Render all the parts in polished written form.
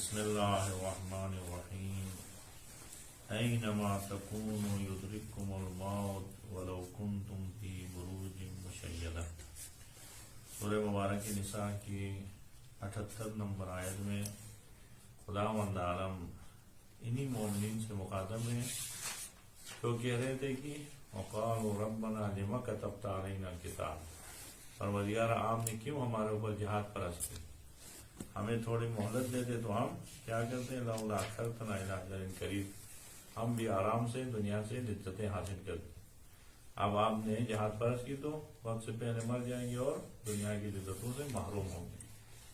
بسم اللہ الرحمن الرحیم اینما تکونوا یدرککم الموت ولو کنتم فی بروج مشیدہ۔ سورہ مبارک نساء کی 78 نمبر آیت میں خداوند عالم انہی مومنین سے مخاطب ہیں جو کہہ رہے تھے کہ وقالوا ربنا لما كتبت علینا الکتاب، پروردگار آپ نے کیوں ہمارے اوپر جہاد فرض کی، ہمیں تھوڑی مہلت دیتے تو ہم کیا کرتے ہیں، لولا اخرتنا الی اجل قریب، ہم بھی آرام سے دنیا سے لذتیں حاصل کرتے۔ اب آپ نے جہاد فرض کی تو وقت سے پہلے مر جائیں گے اور دنیا کی لذتوں سے محروم ہوں گے۔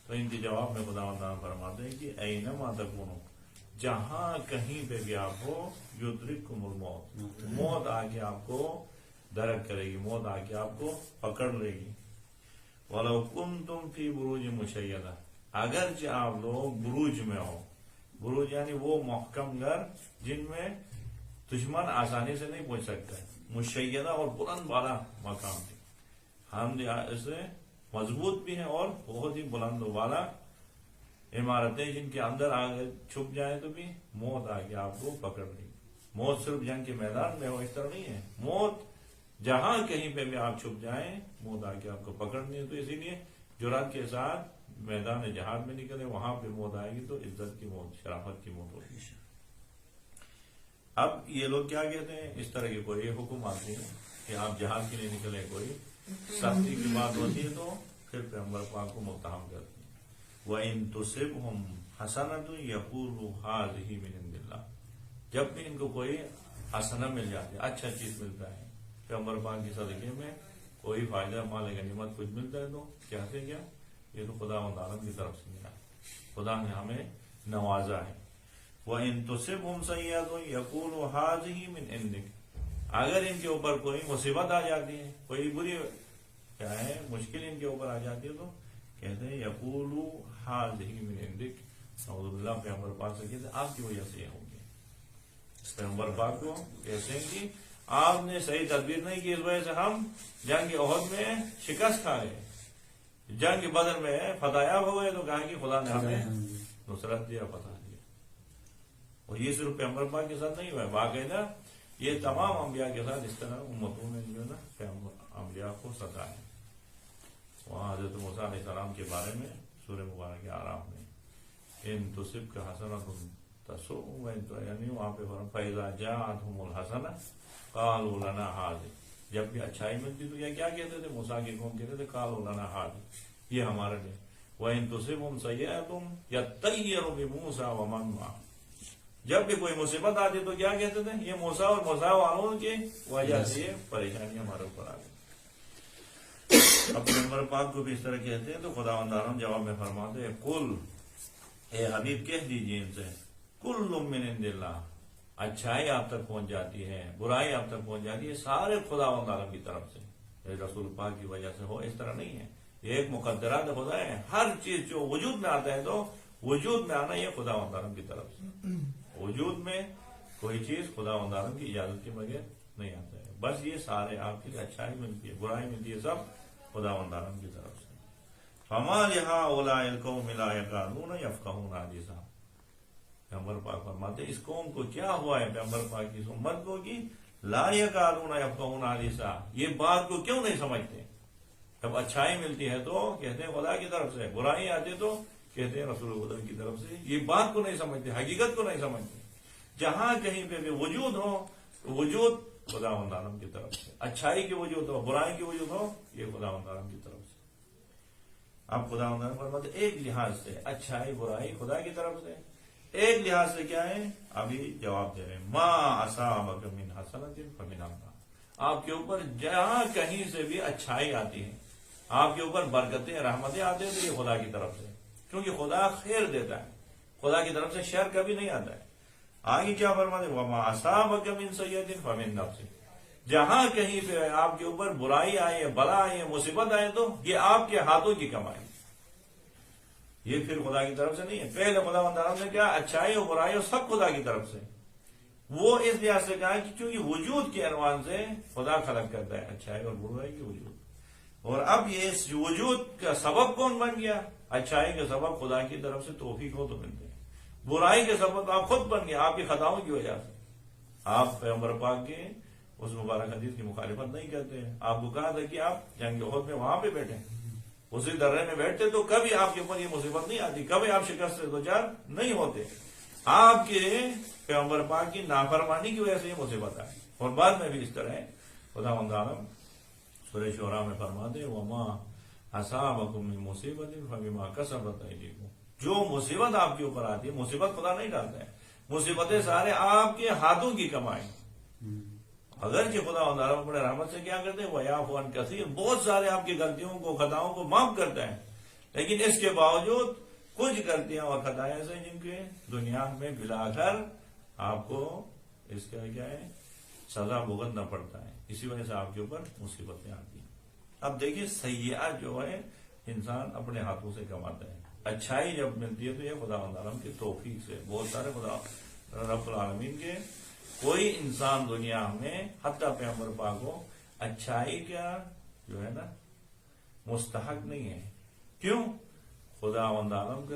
تو ان کے جواب میں خداوند تعالیٰ فرماتے ہیں کہ اینما تکونوا، جہاں کہیں پہ بھی آپ ہو، یدرککم الموت، موت آ کے آپ کو درک کرے گی، موت آ کے آپ کو پکڑ لے گی۔ وَلَوْ كُنْتُمْ فِي بُرُوجٍ مُشَيَّدَةٍ، اگرچہ آپ لوگ بروج میں ہو، بروج یعنی وہ محکم گھر جن میں دشمن آسانی سے نہیں پہنچ سکتا ہے، مشیدہ اور بلند بالا مقام تھی، ہم اسے مضبوط بھی ہیں اور بہت ہی بلند و بالا عمارتیں جن کے اندر آگے چھپ جائیں تو بھی موت آ کے آپ کو پکڑ لی۔ موت صرف جنگ کے میدان میں ہو اس طرح نہیں ہے، موت جہاں کہیں پہ بھی آپ چھپ جائیں موت آ کے آپ کو پکڑنی ہے۔ تو اسی لیے جرات کے ساتھ میدان جہاد میں نکلے، وہاں پہ موت آئے گی تو عزت کی موت، شرافت کی موت ہوگی۔ اب یہ لوگ کیا کہتے ہیں، اس طرح کی کوئی حکم آتی ہے کہ آپ جہاد کے لیے نکلے، کوئی سختی کی بات ہوتی ہے تو پھر پیغمبر پاک کو متہم کرتے ہیں۔ وَإِن تُصِبْهُمْ حَسَنَةٌ يَقُولُوا هَٰذِهِ مِنْ عِندِ اللَّهِ، جب بھی ان کو کوئی حسنہ مل جاتی ہے، اچھا چیز ملتا ہے، پیغمبر پاک کے صدقے میں کوئی فائدہ، مال غنیمت کچھ ملتا ہے تو کہتے ہیں کیا، یہ تو خداوند عالم کی طرف سے ملا، خدا نے ہمیں نوازا ہے۔ وَإِن تُصِبْهُمْ سَيِّئَةٌ يَقُولُوا هَٰذِهِ مِنْ عِندِكَ، اگر ان کے اوپر کوئی مصیبت آ جاتی ہے، کوئی بری کیا ہے مشکل ان کے اوپر آ جاتی ہے تو کہتے ہیں یقولوا هَٰذِهِ مِنْ عِندِكَ، نعوذ باللہ، پیغمبر پاک سے کہتے ہیں آپ کی وجہ سے یہ ہو گیا۔ پیغمبر پاک کو کہتے ہیں کہ آپ نے صحیح تدبیر نہیں کی، اس وجہ سے ہم جنگ احد میں شکست کھا گئے، جنگ بدر میں فتح ہو گئے تو کہا کہ خدا نے ہمیں نصرت دیا، فتح دیا۔ اور یہ صرف پیغمبر پاک کے ساتھ نہیں ہوا ہے، باقاعدہ یہ تمام انبیاء کے ساتھ اس طرح امتوں نے جو ہے نا پیغمبر انبیاء کو ستایا۔ وہاں حضرت موسیٰ علیہ السلام کے بارے میں سورہ مبارک آراف میں ان تصبک حسنۃ تسؤہم، یعنی وہاں پہ فإذا جاءتہم الحسنۃ قالوا لنا ھذہ، جب بھی اچھائی ملتی تو یہ کیا کہتے تھے، موسیٰ کی قوم کہتے تھے قالوا لنا ھذہ، یہ ہمارے لیے۔ وإن تصبہم سیئۃ یطیروا بموسیٰ ومن معہ، جب بھی کوئی مصیبت آتی تو کیا کہتے تھے، یہ موسیٰ اور موسیٰ والوں کی وجہ سے یہ پریشانی ہمارے اوپر آ گئی۔ اب پیغمبر پاک کو بھی اس طرح کہتے ہیں تو خداوند عالم جواب میں فرماتے ہیں قل، اے حبیب کہہ دیجیے ان سے، کل من عند اللہ، اچھائی آپ تک پہنچ جاتی ہے، برائی آپ تک پہنچ جاتی ہے، سارے خداوند عالم کی طرف سے، رسول پاک کی وجہ سے ہو اس طرح نہیں ہے، یہ ایک مقدرات خدا ہے، ہر چیز جو وجود میں آتا ہے تو وجود میں آنا یہ خداوند عالم کی طرف سے، وجود میں کوئی چیز خداوند عالم کی اجازت کے بغیر نہیں آتا ہے، بس یہ سارے آپ کی اچھائی ملتی ہے، برائی ملتی ہے، سب خداوند عالم کی طرف سے۔ فما لہؤلاء القوم لا یکادون یفقہون حدیثا، پیغمبر پاک فرماتے اس قوم کو کیا ہوا ہے، پیغمبر پاک کی امت کو کہ لا یکادون یفقہون حدیثا، یہ بات کو کیوں نہیں سمجھتے، جب اچھائی ملتی ہے تو کہتے ہیں خدا کی طرف سے، برائی آتی ہے تو کہتے ہیں رسول خدا کی طرف سے، یہ بات کو نہیں سمجھتے، حقیقت کو نہیں سمجھتے۔ جہاں کہیں پہ بھی وجود ہو، وجود خداوند عالم کی طرف سے، اچھائی کی وجود ہو، برائی کی وجود ہو، یہ خداوند عالم کی طرف سے۔ اب خداوند عالم فرماتے ایک لحاظ سے اچھائی برائی خدا کی طرف سے، ایک لحاظ سے کیا ہے، ابھی جواب دے رہے ہیں، ما اصابک من حسنۃ فمن اللہ، آپ کے اوپر جہاں کہیں سے بھی اچھائی آتی ہے، آپ کے اوپر برکتیں رحمتیں آتے ہیں تو یہ خدا کی طرف سے، کیونکہ خدا خیر دیتا ہے، خدا کی طرف سے شر کبھی نہیں آتا ہے۔ آگے کیا فرماتے ہیں، وما اصابک من سیئۃ فمن نفسک، جہاں کہیں پہ آپ کے اوپر برائی آئی ہے، بلا آئی ہے، مصیبت آئی تو یہ آپ کے ہاتھوں کی کمائی، یہ پھر خدا کی طرف سے نہیں ہے۔ پہلے خداوند عالم نے کیا، اچھائی اور برائی اور سب خدا کی طرف سے، وہ اس لحاظ سے کہا کہ چونکہ وجود کے عنوان سے خدا خلق کرتا ہے اچھائی اور برائی کی وجود، اور اب یہ وجود کا سبب کون بن گیا، اچھائی کا سبب خدا کی طرف سے توفیق ہو تو ملتے ہیں، برائی کے سبب آپ خود بن گئے آپ کی خطاؤں کی وجہ سے. آپ پیغمبر پاک کے اس مبارک حدیث کی مخالفت نہیں کرتے ہیں. آپ کو کہا تھا کہ آپ جنگ احد میں وہاں پہ بیٹھے, اسی درے میں بیٹھتے تو کبھی آپ کے اوپر یہ مصیبت نہیں آتی, کبھی آپ شکست سے دوچار نہیں ہوتے. آپ کے پیغمبر پاک کی نافرمانی کی وجہ سے یہ مصیبت آئی. اور بعد میں بھی اس طرح ہے. خداوند عالم سورہ شعراء میں فرماتے وما اصابکم من مصیبت فبما کسبت ایدیکم. جو مصیبت آپ کے اوپر آتی ہے, مصیبت خدا نہیں ڈالتا ہے, مصیبتیں سارے آپ کے ہاتھوں کی کمائی. اگرچہ خداوند عالم اپنے رحمت سے کیا کرتے ہیں وَيَعْفُو عَنْ كَثِيرٍ, بہت سارے آپ کی غلطیوں کو خطاؤں کو معاف کرتا ہے, لیکن اس کے باوجود کچھ غلطیاں اور خطائیں ایسے جن کے دنیا میں بلا کر آپ کو اس کا کیا ہے سزا بھگتنا پڑتا ہے. اسی وجہ سے آپ کے اوپر مصیبتیں آتی ہیں. اب دیکھیے سیئات جو ہے انسان اپنے ہاتھوں سے کماتا ہے, اچھائی جب ملتی ہے تو یہ خداوند عالم کی توفیق سے. بہت سارے خدا رب العالمین کے کوئی انسان دنیا میں حتیٰ پیغمبر پاک کو اچھائی کا جو ہے نا مستحق نہیں ہے. کیوں؟ خداوند عالم کا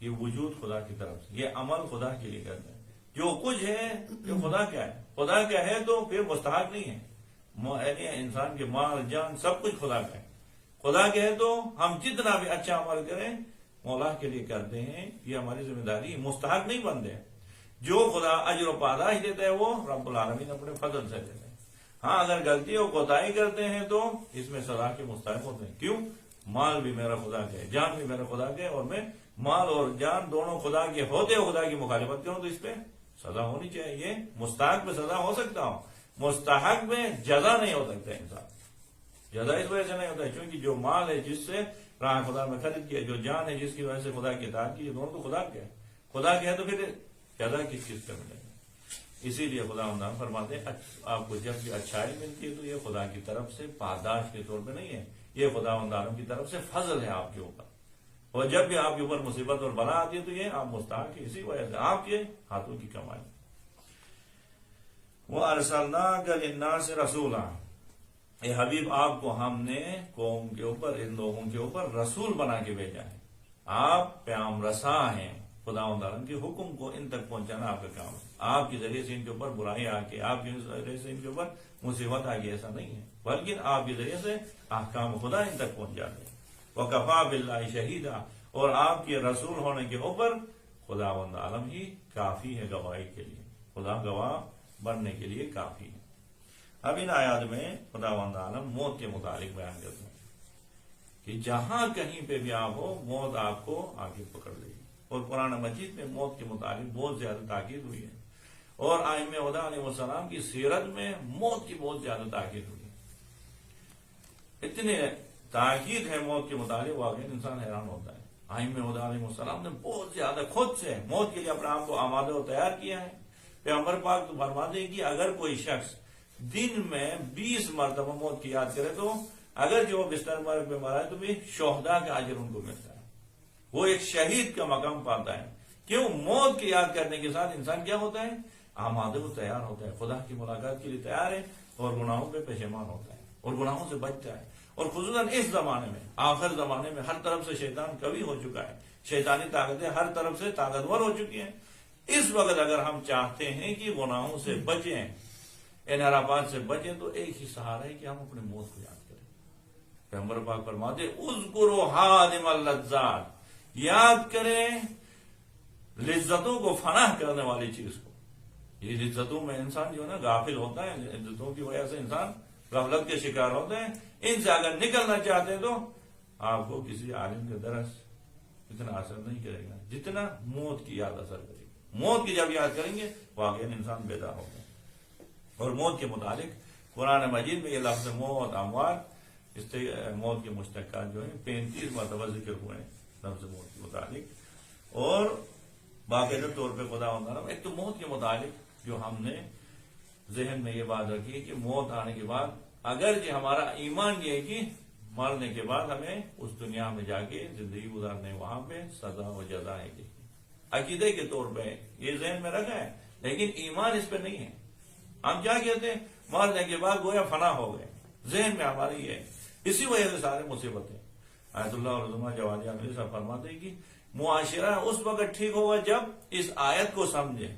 یہ وجود خدا کی طرف سے, یہ عمل خدا کے لیے کرتے ہیں. جو کچھ ہے جو خدا کا ہے, خدا کا ہے تو پھر مستحق نہیں ہے. انسان کے مال جان سب کچھ خدا کا ہے. خدا کے ہے تو ہم جتنا بھی اچھا عمل کریں مولا کے لیے کرتے ہیں, یہ ہماری ذمہ داری ہے, مستحق نہیں بنتے. جو خدا اجر و پاداش دیتا ہے وہ رب العالمین اپنے فضل سے دیتے ہیں. ہاں اگر غلطی اور کوتاہی کرتے ہیں تو اس میں سزا کے مستحق ہوتے ہیں. کیوں؟ مال بھی میرا خدا کا ہے, جان بھی میرا خدا کا ہے, اور میں مال اور جان دونوں خدا کے ہوتے ہوئے خدا کی مخالفت کروں تو اس پہ سزا ہونی چاہیے. مستحق میں سزا ہو سکتا ہوں, مستحق میں جزا نہیں ہو سکتا انسان. جزا اس وجہ سے نہیں ہوتا ہے کیونکہ جو مال ہے جس سے راہ خدا میں خرید کیا, جو جان ہے جس کی وجہ سے خدا کی اطاعت کی, یہ دونوں تو خدا کے ہے. خدا کے ہے تو پھر جزا کس چیز کا ملے گا. اسی لیے خدا فرماتے ہیں آپ کو جب بھی اچھائی ملتی ہے تو یہ خدا کی طرف سے پاداش کے طور پہ نہیں ہے, یہ خدا عالم کی طرف سے فضل ہے آپ کے اوپر. اور جب بھی آپ کے اوپر مصیبت اور بلا آتی ہے تو یہ آپ مستحق ہے, اسی وجہ سے آپ کے ہاتھوں کی کمائی. وَأَرْسَلْنَاكَ لِلنَّاسِ رَسُولًا, اے حبیب آپ کو ہم نے قوم کے اوپر, ان لوگوں کے اوپر رسول بنا کے بھیجا ہے. آپ پیام رساں ہیں, خداوند عالم کے حکم کو ان تک پہنچانا آپ کا کام ہے. آپ کے ذریعے سے ان کے اوپر برائی آ کے, آپ کے ذریعے سے ان کے اوپر مصیبت آ گئی, ایسا نہیں ہے, بلکہ آپ کے ذریعے سے احکام خدا ان تک پہنچ جاتے ہیں. وَكَفَى بِاللَّهِ شَهِيدًا, اور آپ کے رسول ہونے کے اوپر خداوند عالم ہی کافی ہے گواہی کے لیے, خدا گواہ بننے کے لیے کافی ہے. اب ان آیات میں خداوند عالم موت کے متعلق بیان کرتے ہیں کہ جہاں کہیں پہ بھی آپ ہو موت آپ کو آگے پکڑ لے گی. اور قرآن مجید میں موت کے متعلق بہت زیادہ تاکید ہوئی ہے, اور ائمہ ہدی علیہ السلام کی سیرت میں موت کی بہت زیادہ تاکید ہوئی ہے. اتنے تاکید ہے موت کے متعلق واقعی انسان حیران ہوتا ہے. ائمہ ہدی علیہ السلام نے بہت زیادہ خود سے موت کے لیے اپنے آپ کو آمادہ و تیار کیا ہے. پیغمبر پاک تو فرماتے ہیں کہ اگر کوئی شخص دن میں 20 مرتبہ موت کی یاد کرے تو اگر جو بستر مرگ میں مرا ہے تو بھی شہداء کا اجر ان کو ملتا ہے, وہ ایک شہید کا مقام پاتا ہے. کیوں؟ موت کی یاد کرنے کے ساتھ انسان کیا ہوتا ہے, آمادہ و تیار ہوتا ہے, خدا کی ملاقات کے لیے تیار ہے, اور گناہوں پہ پشیمان ہوتا ہے, اور گناہوں سے بچتا ہے. اور خصوصاً اس زمانے میں, آخر زمانے میں ہر طرف سے شیطان قوی ہو چکا ہے, شیطانی طاقتیں ہر طرف سے طاقتور ہو چکی ہیں. اس وقت اگر ہم چاہتے ہیں کہ گناہوں سے بچیں, انحرافات سے بچیں, تو ایک ہی سہارا ہے کہ ہم اپنے موت کو یاد کریں. پیغمبر پاک فرماتے اذکروا حادم اللذات, یاد کریں لذتوں کو فنا کرنے والی چیز کو. یہ لذتوں میں انسان جو ہے نا غافل ہوتا ہے, لذتوں کی وجہ سے انسان غفلت کے شکار ہوتے ہیں. ان سے اگر نکلنا چاہتے ہیں تو آپ کو کسی عالم کا درس اتنا اثر نہیں کرے گا جتنا موت کی یاد اثر کرے گی. موت کی جب یاد کریں گے واقعی انسان بیدار ہوگا. اور موت کے متعلق قرآن مجید میں یہ لفظ موت, اموات, اس سے موت کے مشتقات جو ہیں 35 مرتبہ ذکر ہوئے ہیں لفظ موت کے متعلق. اور باقاعدہ طور پہ خدا عالم ایک تو موت کے متعلق جو ہم نے ذہن میں یہ بات رکھی ہے کہ موت آنے کے بعد اگر کہ ہمارا ایمان یہ ہے کہ مرنے کے بعد ہمیں اس دنیا میں جا کے زندگی گزارنے, وہاں پہ سزا و جزا ہے. عقیدے کے طور پہ یہ ذہن میں رکھا ہے, لیکن ایمان اس پہ نہیں ہے. ہم کیا کہتے ہیں, مرنے کے بعد گویا فنا ہو گئے, ذہن میں ہماری ہے. اسی وجہ سے سارے مصیبتیں. آیت اللہ علیہ جوادیہ صاحب فرماتے ہیں کہ معاشرہ اس وقت ٹھیک ہوگا جب اس آیت کو سمجھے.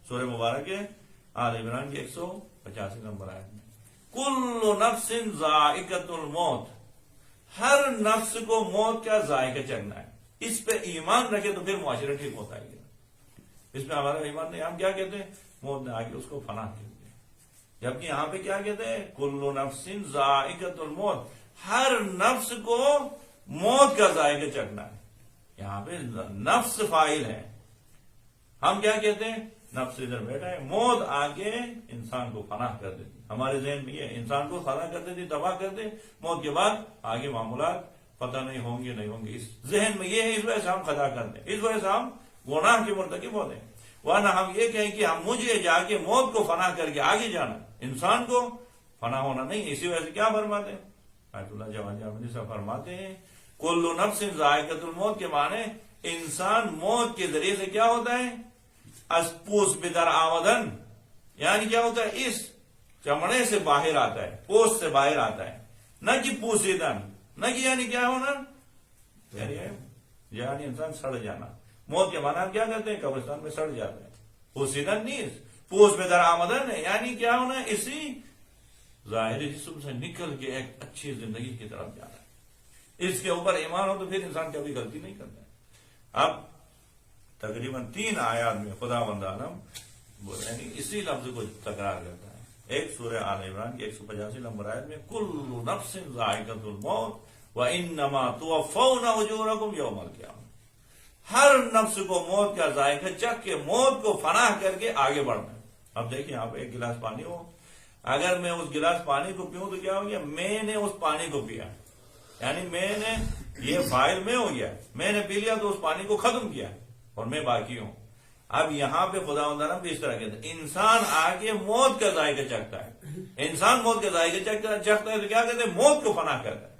سورہ مبارک ہے آل عمران کی 185 نمبر آیت میں کل نفس ذائقۃ الموت، ہر نفس کو موت کا ذائقہ چکھنا ہے. اس پہ ایمان رکھے تو پھر معاشرہ ٹھیک ہوتا ہے. اس میں ہمارا ایمان نہیں. ہم کیا کہتے ہیں؟ موت نے آگے اس کو فنا کہتے ہیں. جبکہ یہاں پہ کیا کہتے ہیں؟ کل نفس ذائقۃ الموت، ہر نفس کو موت کا ذائقہ چکھنا ہے. یہاں پہ نفس فاعل ہے. ہم کیا کہتے ہیں؟ نفس ادھر بیٹھا ہے، موت آگے انسان کو فنا کر دیتی. ہمارے ذہن میں یہ انسان کو فنا کر دیتی، تباہ کر دے. موت کے بعد آگے معاملات پتہ نہیں ہوں گے نہیں ہوں گے. اس ذہن میں یہ ہے، اس وجہ سے ہم خطا کرتے ہیں، اس وجہ سے ہم گناہ کے مرتکب ہوتے ہیں. ورنہ ہم یہ کہیں کہ ہم مجھے جا کے موت کو فنا کر کے آگے جانا، انسان کو فنا ہونا نہیں. اسی وجہ سے کیا فرماتے ہیں؟ آیت اللہ جوان جامنی سے فرماتے ہیں کل نفس ذائقۃ الموت کے معنی انسان موت کے ذریعے سے کیا ہوتا ہے؟ از پوس بدر آمدن، یعنی کیا ہوتا ہے؟ اس چمڑے سے باہر آتا ہے، پوست سے باہر آتا ہے. نہ کہ پوسیدن، نہ کہ یعنی کیا ہونا، یعنی انسان سڑ جانا. موت کے معنی ہم کیا کرتے ہیں؟ قبرستان میں سڑ جاتا ہے. پوسیدن نہیں، پوست بدر آمدن ہے، یعنی کیا ہونا، اسی ظاہری جسم سے نکل کے ایک اچھی زندگی کی طرف جانا ہے. اس کے اوپر ایمان ہو تو پھر انسان کبھی غلطی نہیں کرتا ہے. اب تقریباً 3 آیات میں خداوند عالم یعنی اسی لفظ کو تکرار کرتا ہے. ایک سورہ آل عمران کی 185 نمبر آیت میں کل نفس ذائقۃ الموت وانما توفون اجورکم یوم القیامہ، ہر نفس کو موت کا ذائقہ چکھ کے موت کو فنا کر کے آگے بڑھنا ہے. اب دیکھیں آپ ایک گلاس پانی ہو، اگر میں اس گلاس پانی کو پیوں تو کیا ہو گیا؟ میں نے اس پانی کو پیا، یعنی میں نے یہ فائل میں ہو گیا، میں نے پی لیا تو اس پانی کو ختم کیا اور میں باقی ہوں. اب یہاں پہ خداوند بھی اس طرح کہتے ہیں انسان آگے موت کا ذائقہ چکھتا ہے. انسان موت کا ذائقہ چکھتا ہے تو کیا کہتے ہیں؟ موت کو فنا کرتا ہے.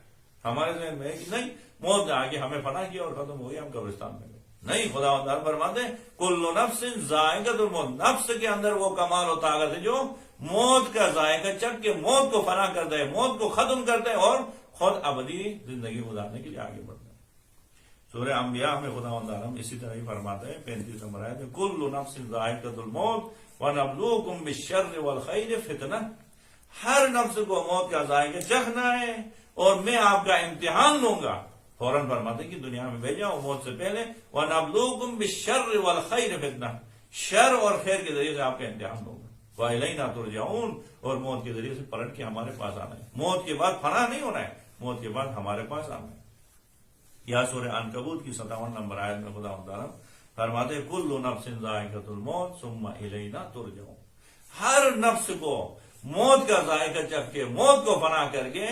ہمارے ذہن میں کہ نہیں، موت نے آگے ہمیں فنا کیا اور ختم ہو گیا، ہم قبرستان میں گئے. نہیں، خداوند فرماتے ہیں کل نفس ذائقۃ الموت، نفس کے اندر وہ کمال و طاقت ہے جو موت کا ذائقہ چکھ کے موت کو فنا کرتا ہے، موت کو ختم کرتا ہے اور خود ابدی زندگی گزارنے کے لیے آگے بڑھتا ہے. سورہ انبیاء میں خداوند عالم اسی طرح ہی فرماتا ہے 35 نمبر آیت میں کل نفس ذائقۃ الموت ونبلوکم بالشر والخیر فتنہ، ہر نفس کو موت کا ذائقہ چکھنا ہے اور میں آپ کا امتحان لوں گا. فوراً فرماتے کہ دنیا میں بھیجا ہوں موت سے پہلے، وَنَبْلُوكُمْ بِالشَّرِّ وَالْخَيْرِ فِتْنَةً، شر اور خیر کے ذریعے سے آپ کا امتحان ہوگا. وَإِلَيْنَا تُرْجَعُونَ، اور موت کے ذریعے سے پلٹ کے ہمارے پاس آنا ہے. موت کے بعد فنا نہیں ہونا ہے، موت کے بعد ہمارے پاس آنا ہے. یا سورہ عنکبوت کی 57 نمبر آیت میں خداوند تعالیٰ فرماتے ہیں کل نفس ذائقۃ الموت ثم الینا ترجعون، ہر نفس کو موت کا ذائقہ چکھ کے موت کو فنا کر کے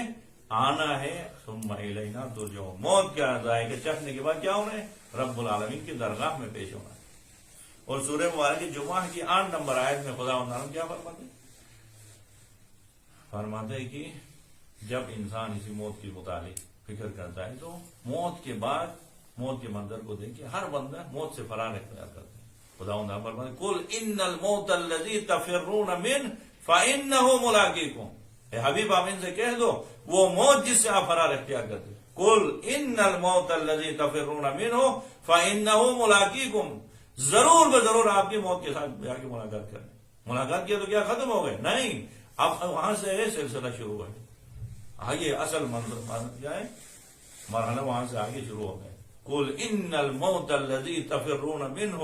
آنا ہے. ثم الینا ترجعون، موت کا ذائقہ چکھنے کے بعد کیا ہونا ہے؟ رب العالمین کی درگاہ میں پیش ہونا ہے. اور سورہ مبارک جمعہ کی 8 نمبر آیت میں خداوند تعالیٰ کیا فرماتے ہیں؟ فرماتے ہیں کہ جب انسان اسی موت کے متعلق فکر کرتا ہے تو موت کے بعد موت کے منظر کو دیکھ کے ہر بندہ موت سے فرار اختیار کرتا ہے. خداوند فرماتے ہیں قل ان الموت الذی تفرون منہ فانہ ملاقیکم، اے حبیب آپ ان سے کہہ دو وہ موت جس سے آپ فرار اختیار کرتے ہیں. قل ان الموت الذی تفرون منہ فانہ ملاقیکم، ضرور بضرور آپ کی موت کے ساتھ جا کے ملاقات کریں. ملاقات کیا تو کیا ختم ہو گئے؟ نہیں، اب وہاں سے سلسلہ شروع ہوا ہے. آگے اصل منظر کیا ہے؟ مرحلہ وہاں سے آگے شروع ہو گئے. قل ان الموت الذی تفرون منہ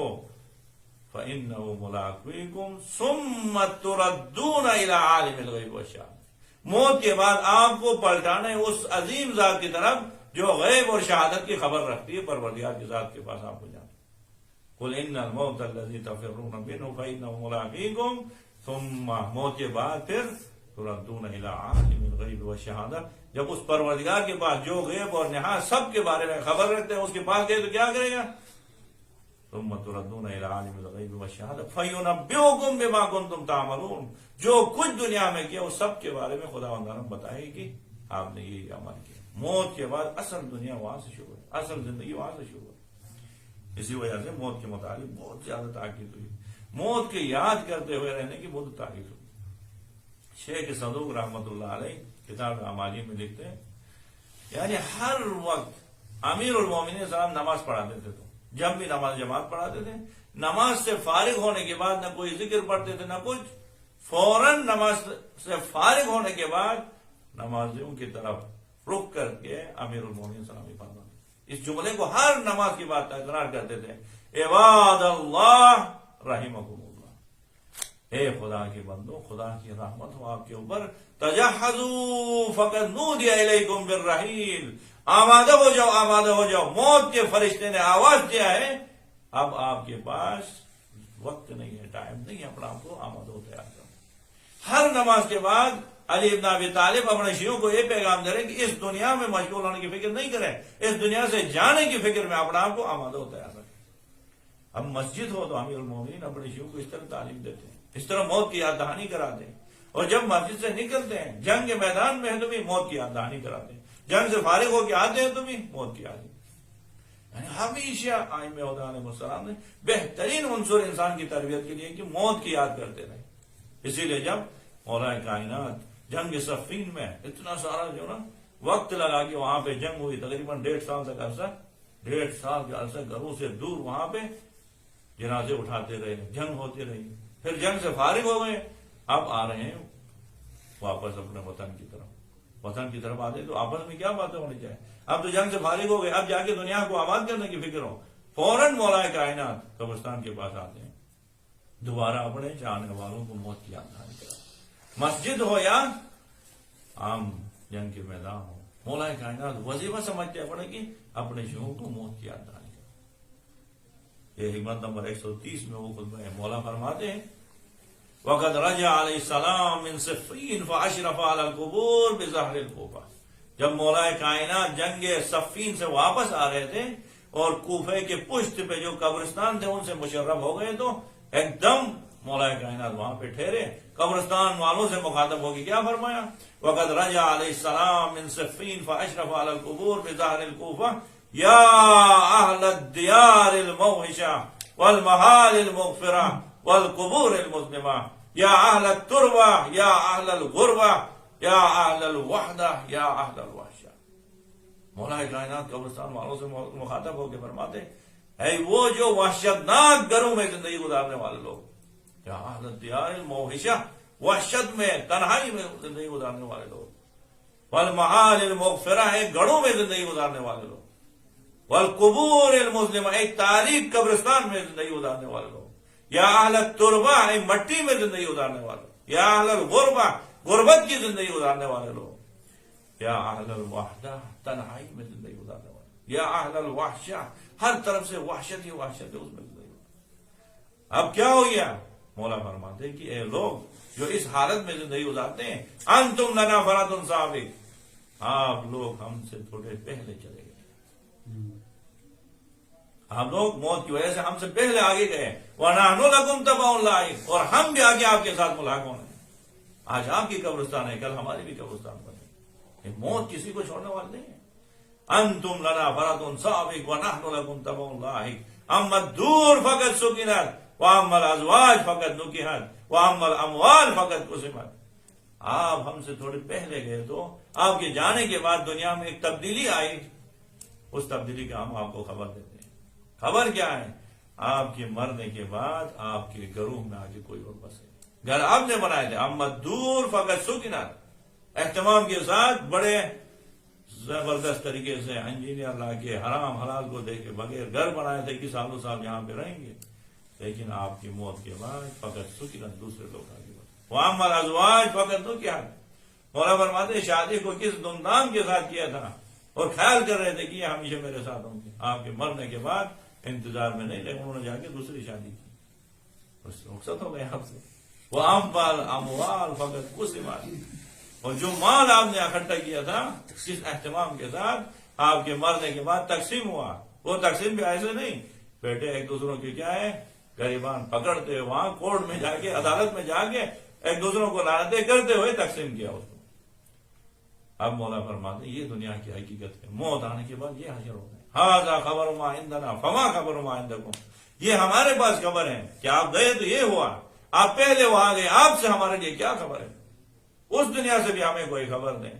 فانہ ملاقیکم ثم تردون الی عالم الغیب والشہادہ، موت کے بعد آپ کو پلٹانا ہے اس عظیم ذات کی طرف جو غیب اور شہادت کی خبر رکھتی ہے، پروردگار کی ذات کے پاس آپ کو جانا. قل ان الموت الذی تفرون منہ فانہ ملاقیکم ثم، موت کے بعد پھر تردون الی عالم الغیب والشہادہ، جب اس پروردگار کے پاس جو غیب اور نہایت سب کے بارے میں خبر رکھتے ہیں اس کے پاس گئے تو کیا کرے گا؟ ثم تردون الی عالم الغیب والشہادہ فینبئکم بما کنتم تعملون، جو کچھ دنیا میں کیا اس سب کے بارے میں خداوند تعالیٰ بتائے کہ آپ نے یہ عمل کیا. موت کے بعد اصل دنیا وہاں سے شروع ہے، اصل زندگی وہاں سے شروع ہے. اسی وجہ سے موت کے متعلق بہت زیادہ تاکید ہوئی، موت کے یاد کرتے ہوئے رہنے کی بہت تاکید ہوئی. شیخ صدوق رحمت اللہ علیہ کتاب اعمالی میں لکھتے ہیں یعنی ہر وقت امیر المومنین صاحب نماز پڑھاتے تھے تو جب بھی نماز جماعت پڑھاتے تھے، نماز سے فارغ ہونے کے بعد نہ کوئی ذکر پڑھتے تھے نہ کچھ، فوراً نماز سے فارغ ہونے کے بعد نمازیوں کی طرف رخ کر کے امیر المومنین سلامی فرماتے، اس جملے کو ہر نماز کی بات تکرار کرتے تھے، عباد اللہ رحمکم اللہ، اے خدا کے بندو، خدا کی رحمت ہو آپ کے اوپر، تجہزوا فقد نودی الیکم بالرحیل، آمادہ ہو جاؤ، آمادہ ہو جاؤ، موت کے فرشتے نے آواز دیا ہے، اب آپ کے پاس وقت نہیں ہے، ٹائم نہیں ہے، اپنا آپ کو آمادہ ہو تیار کرو۔ ہر نماز کے بعد علی ابن ابی طالب اپنے شیعوں کو یہ پیغام دے رہے کہ اس دنیا میں مشغول ہونے کی فکر نہیں کریں، اس دنیا سے جانے کی فکر میں اپنا آپ کو آمادہ ہو تیار رکھیں۔ اب مسجد ہو تو امیر المومنین اپنے شیعوں کو اس طرح تعلیم دیتے ہیں، اس طرح موت کی یاد دہانی کراتے ہیں، اور جب مسجد سے نکلتے ہیں، جنگ کے میدان میں ہے تو بھی موت کی یاد دہانی کراتے ہیں، جنگ سے فارغ ہو کے آتے ہیں تو بھی موت کی یاد، یعنی ہمیشہ ائمہ خدا علیہ السلام نے بہترین عنصر انسان کی تربیت کے لیے کہ موت کی یاد کرتے رہے۔ اسی لیے جب مولا کائنات جنگ صفین میں اتنا سارا جو نا وقت لگا کے وہاں پہ جنگ ہوئی، تقریباً 1.5 سال تک عرصہ، 1.5 سال کے عرصہ گھروں سے دور وہاں پہ جنازے اٹھاتے رہے، جنگ ہوتی رہی، پھر جنگ سے فارغ ہو گئے، اب آ رہے ہیں واپس اپنے وطن کی طرف، وطن کی طرف آتے تو آپس میں کیا باتیں ہونی چاہیے، اب تو جنگ سے فارغ ہو گئے، اب جا کے دنیا کو آباد کرنے کی فکر ہو، فوراً مولا کائنات قبرستان کے پاس آتے ہیں، دوبارہ اپنے چاہنے والوں کو موت کی یاد دہانی کرا، مسجد ہو یا عام جنگ کے میدان ہو، مولا کائنات وظیفہ سمجھتے اپنے کی اپنے شیعوں کو موت کی یاد دہانی کرا۔ یہ حکمت نمبر 130 میں وہ خطبہ مولا فرماتے ہیں، وقد رجع علیہ السلام من صفین فاشرف علی القبور بظہر الکوفہ، جب مولا کائنات جنگ صفین سے واپس آ رہے تھے اور کوفے کے پشت پہ جو قبرستان تھے ان سے مشرف ہو گئے، تو ایک دم مولا کائنات وہاں پہ ٹھہرے، قبرستان والوں سے مخاطب ہو کے کیا فرمایا، وقد رجع علیہ السلام من صفین فاشرف علی القبور بظہر الکوفہ یا اہل الدیار الموحشہ والمحال المغفرہ والقبور المظلمہ یا اہل التربہ یا اہل الغربہ یا اہل الوحدہ یا اہل الوحشہ۔ مولا کائنات قبرستان والوں سے مخاطب ہو کے فرماتے اے وہ جو وحشتناک گھروں میں زندگی گزارنے والے لوگ، یا اہل الدیار الموحشہ، وحشت میں تنہائی میں زندگی گزارنے والے لوگ، والمحال المغفرہ، ایک گڑھوں میں زندگی گزارنے والے لوگ، والقبور المظلمہ، ایک تاریک قبرستان میں زندگی گزارنے والے لوگ، یا اہل التربہ، ایک مٹی میں زندگی گزارنے والے، یا اہل الغربہ، غربت کی زندگی گزارنے والے لوگ، یا اہل الوحدہ، تنہائی میں زندگی گزارنے والے، یا اہل الوحشہ، ہر طرف سے وحشت ہی وحشت ہے، اس میں زندگی گزارنے۔ اب کیا ہو گیا؟ مولا فرماتے کہ اے لوگ جو اس حالت میں زندگی گزارتے ہیں، انتم لنا فرات سابق، آپ لوگ ہم سے تھوڑے پہلے چلے گئے، ہم لوگ موت کی وجہ سے ہم سے پہلے آگے گئے، وَنَحْنُ لَكُمْ تَبَعٌ لَائِقٌ، اور ہم بھی آگے آپ کے ساتھ ملاق ہونے، آج آپ کی قبرستان ہے، کل ہماری بھی قبرستان بنے، موت کسی کو چھوڑنے والی نہیں ہے۔ انتم لنا فرات سابق وَنَحْنُ لَكُمْ تَبَعٌ لَائِقٌ، اما الدور فقط سکنت وَأَمَّا الْأَزْوَاجُ فَقَدْ نُكِحَتْ وَأَمَّا الْأَمْوَالُ فَقَدْ قُسِمَتْ، آپ ہم سے تھوڑے پہلے گئے تو آپ کے جانے کے بعد دنیا میں ایک تبدیلی آئی، اس تبدیلی کا ہم آپ کو خبر دیتے ہیں۔ خبر کیا ہے؟ آپ کے مرنے کے بعد آپ کے گھروں میں آگے کوئی اور بسے، گھر آپ نے بنائے تھے، اما الدور فقط سکنت، اہتمام کے ساتھ بڑے زبردست طریقے سے انجینئر لا کے حرام حلال کو دیکھ کے بغیر گھر بنائے تھے کہ سالوں سال یہاں پہ رہیں گے، لیکن آپ کی موت کے بعد فقط سکنت، دوسرے لوگ آگے بڑھے، وَأَمَّا الْأَزْوَاجُ فَقَدْ نُكِحَتْ، مولا فرماتے شادی کو کس دھوم دھام کے ساتھ کیا تھا اور خیال کر رہے تھے کہ یہ ہمیشہ میرے ساتھ ہوں گے، آپ کے مرنے کے بعد انتظار میں نہیں، لیکن انہوں نے جا کے دوسری شادی کی، اس رخصت ہو گئے آپ سے۔ وَأَمَّا الْأَمْوَالُ فَقَدْ قُسِمَتْ، اور جو مال آپ نے اکٹھا کیا تھا جس اہتمام کے ساتھ آپ کے مرنے کے بعد تقسیم ہوا، وہ تقسیم بھی ایسے نہیں بیٹے ایک دوسروں کی کیا ہے غریبان پکڑتے وہاں کورٹ میں جا کے عدالت میں جا کے ایک دوسروں کو لعنتیں کرتے ہوئے تقسیم کیا اس کو۔ اب مولا فرماتے یہ دنیا کی حقیقت ہے، موت آنے کے بعد یہ حشر ہوتا ہے، ھذا خبر ما عندنا فما خبر ما عندکم، یہ ہمارے پاس خبر ہے کہ آپ گئے تو یہ ہوا، آپ پہلے وہاں گئے، آپ سے ہمارے لیے کیا خبر ہے، اس دنیا سے بھی ہمیں کوئی خبر دیں۔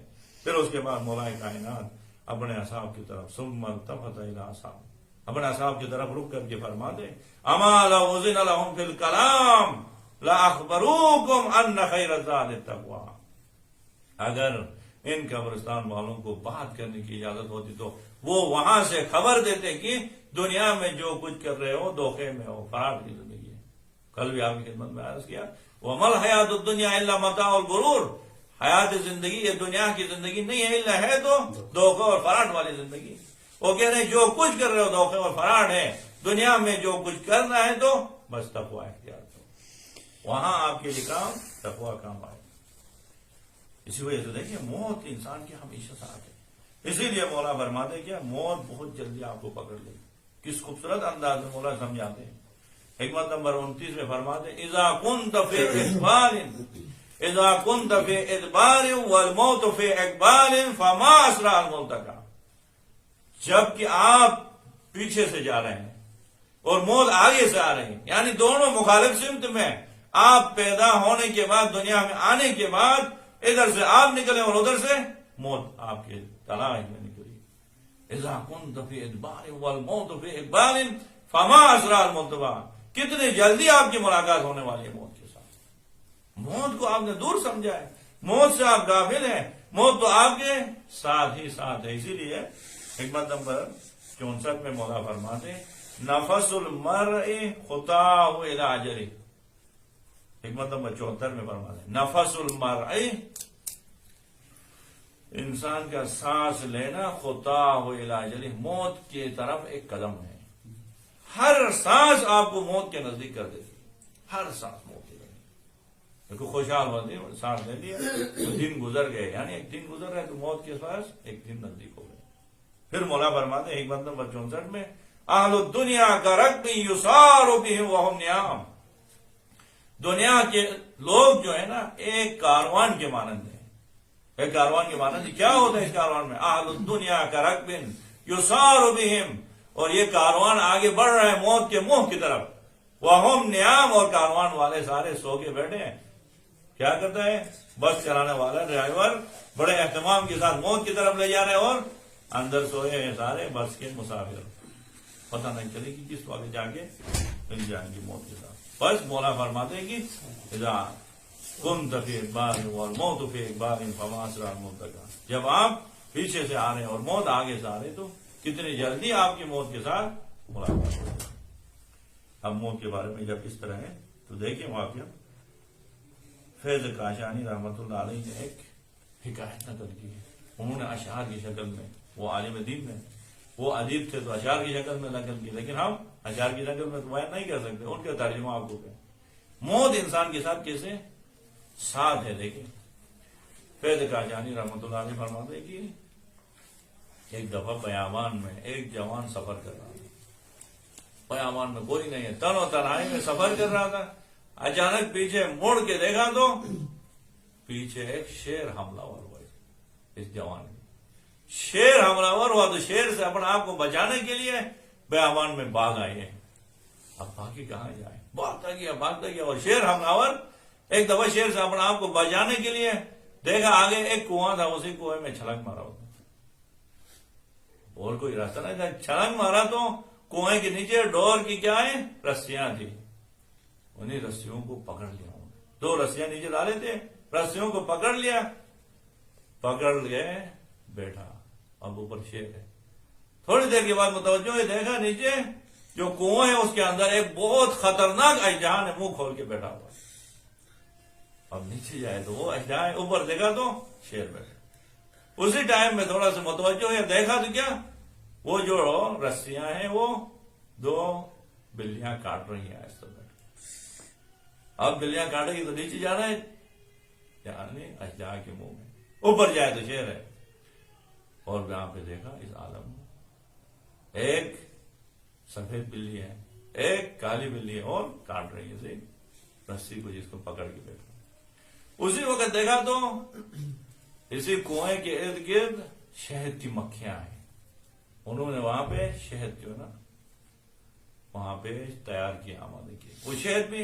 پھر اس کے بعد مولا کائنات اپنے اصحاب کی طرف ثم التفت الی اصحاب، اپنے اصحاب کی طرف رک کر کے فرماتے اما لو اذن لهم فی الکلام لاخبروکم ان خیر الزاد التقوی، اگر ان قبرستان والوں کو بات کرنے کی اجازت ہوتی تو وہ وہاں سے خبر دیتے کہ دنیا میں جو کچھ کر رہے ہو دھوکے میں ہو، فراڈ کی زندگی ہے۔ کل بھی آپ کی خدمت میں عرض کیا وَمَا الْحَيَاةُ الدُّنْيَا إِلَّا مَتَاعُ الْغُرُورِ، حیات زندگی یہ دنیا کی زندگی نہیں ہے، الا ہے تو دھوکے اور فراڈ والی زندگی۔ وہ کہہ رہے ہیں جو کچھ کر رہے ہو دھوکے اور فراڈ ہے، دنیا میں جو کچھ کرنا ہے تو بس تقوی اختیار کرو، وہاں آپ کے لیے کام تقوی کام آئے۔ اسی وجہ سے دیکھیں موت انسان کے ہمیشہ ساتھ ہے، اسی لیے مولا فرماتے کیا موت بہت جلدی آپ کو پکڑ لے۔ کس خوبصورت انداز میں مولا سمجھاتے ہیں، حکمت نمبر 29 میں فرماتے اذا كنت في اقبال اذا كنت في ادبار والموت في اقبال فما اسرع الملتقى، جب کہ آپ پیچھے سے جا رہے ہیں اور موت آگے سے آ رہی ہے، یعنی دونوں مخالف سمت میں، آپ پیدا ہونے کے بعد دنیا میں آنے کے بعد ادھر سے آپ نکلے اور ادھر سے موت آپ کے تلاش میں نکلی۔ اذا كنت في ادبار والموت في اقبال فما اسرع الملتقى، کتنی جلدی آپ کی ملاقات ہونے والی ہے موت کے ساتھ۔ موت کو آپ نے دور سمجھا ہے، موت سے آپ غافل ہیں، موت تو آپ کے ساتھ ہی ساتھ ہے۔ اسی لیے حکمت نمبر 64 میں مولا فرماتے نفس المرء خطاه الى اجله، حکمت نمبر 74 میں فرماتے نفس المرء، انسان کا سانس لینا خطاه الى اجله، موت کی طرف ایک قدم ہے۔ ہر سانس آپ کو موت کے نزدیک کر دیتی، ہر سانس موت کے نزدیک۔ دیکھو خوشحال ہوتی سانس لے لیا تو دن گزر گئے، یعنی ایک دن گزر رہا ہے تو موت کے پاس ایک دن نزدیک ہو گئے۔ پھر مولا فرماتے ہیں حکمت نمبر 64 میں اہل الدنیا کا رکب یسار بہم وہم نیام، دنیا کے لوگ جو ہے نا ایک کاروان کے مانند ہیں۔ ایک کاروان کے مانند کیا ہوتا ہے اس کاروان میں؟ اہل الدنیا کا رکب یسار بہم، اور یہ کاروان آگے بڑھ رہا ہے موت کے منہ کی طرف، وہم نیام، اور کاروان والے سارے سو کے بیٹھے ہیں۔ کیا کرتا ہے بس چلانے والا ڈرائیور بڑے اہتمام کے ساتھ موت کی طرف لے جا رہے ہیں، اور اندر سوئے ہیں سارے بس کے مسافر، پتہ نہیں چلے کہ کس وقت جا کے مل جائیں گے موت کے ساتھ۔ بس مولا فرماتے ہیں کہ اذا كنت في اقبال والموت في اقبال فما اسرع الملتقى، جب آپ پیچھے سے آ رہے ہیں اور موت آگے سے آ رہے تو کتنی جلدی آپ کی موت کے ساتھ ملاقات ہو۔ اب موت کے بارے میں جب اس طرح ہے تو دیکھیں واقعہ فیض کاشانی رحمت اللہ علیہ نے ایک حکایت نقل کی ہے، انہوں نے اشعار کی شکل میں، وہ عالم دین میں، وہ ادیب تھے تو اشعار کی شکل میں نقل کی، لیکن ہم اشعار کی شکل میں تو بیان نہیں کر سکتے، ان کا ترجمہ آپ کو کہیں موت انسان کے ساتھ کیسے ساتھ ہے۔ دیکھیں فیض کاشانی رحمت اللہ علیہ فرماتے کہ ایک دفعہ بیابان میں ایک جوان سفر کر رہا تھا، بیابان میں کوئی نہیں ہے، تن و تنہائی میں سفر کر رہا تھا، اچانک پیچھے مڑ کے دیکھا تو پیچھے ایک شیر حملہ ہوا اس جوان نے، شیر حملہ ہوا تو شیر سے اپنے آپ کو بچانے کے لیے بیابان میں بھاگ آئے ہیں۔ اب باقی کہاں جائے، بھاگتا گیا اور شیر حملہ ایک دفعہ شیر سے اپنے آپ کو بچانے کے لیے دیکھا آگے ایک کنواں تھا، اسی کنویں میں چھلانگ مارا ہوتا، اور کوئی راستہ نہیں تھا، چھلانگ مارا تو کنویں کے نیچے ڈور کی کیا ہے رسیاں تھی، انہیں رسیوں کو پکڑ لیا، دو رسیاں نیچے ڈالے تھے، رسیوں کو پکڑ لیا، پکڑ گئے بیٹھا، اب اوپر شیر ہے۔ تھوڑی دیر کے بعد متوجہ ہے، دیکھا نیچے جو کنواں ہے اس کے اندر ایک بہت خطرناک اژدہا نے منہ کھول کے بیٹھا ہوا، اب نیچے جائے تو وہ اژدہا ہے، اوپر دیکھا تو شیر بیٹھا۔ اسی ٹائم میں تھوڑا سا متوجہ ہے، دیکھا تو کیا وہ جو رسیاں ہیں وہ دو بلیاں کاٹ رہی ہیں ایسا بیٹھ، اب بلیاں کاٹے گی تو نیچے جانا ہے، یعنی اژدہا کے منہ میں، اوپر جائے تو شیر ہے۔ اور یہاں پہ دیکھا اس عالم میں ایک سفید بلی ہے، ایک کالی بلی ہے، اور کاٹ رہی ہے رسی کو، جس کو پکڑ کے بیٹھا۔ اسی وقت دیکھا تو اسی کنویں کے ارد گرد شہد کی مکھیاں ہیں، انہوں نے وہاں پہ شہد جو نا وہاں پہ تیار کیا، آمادہ کیا، وہ شہد بھی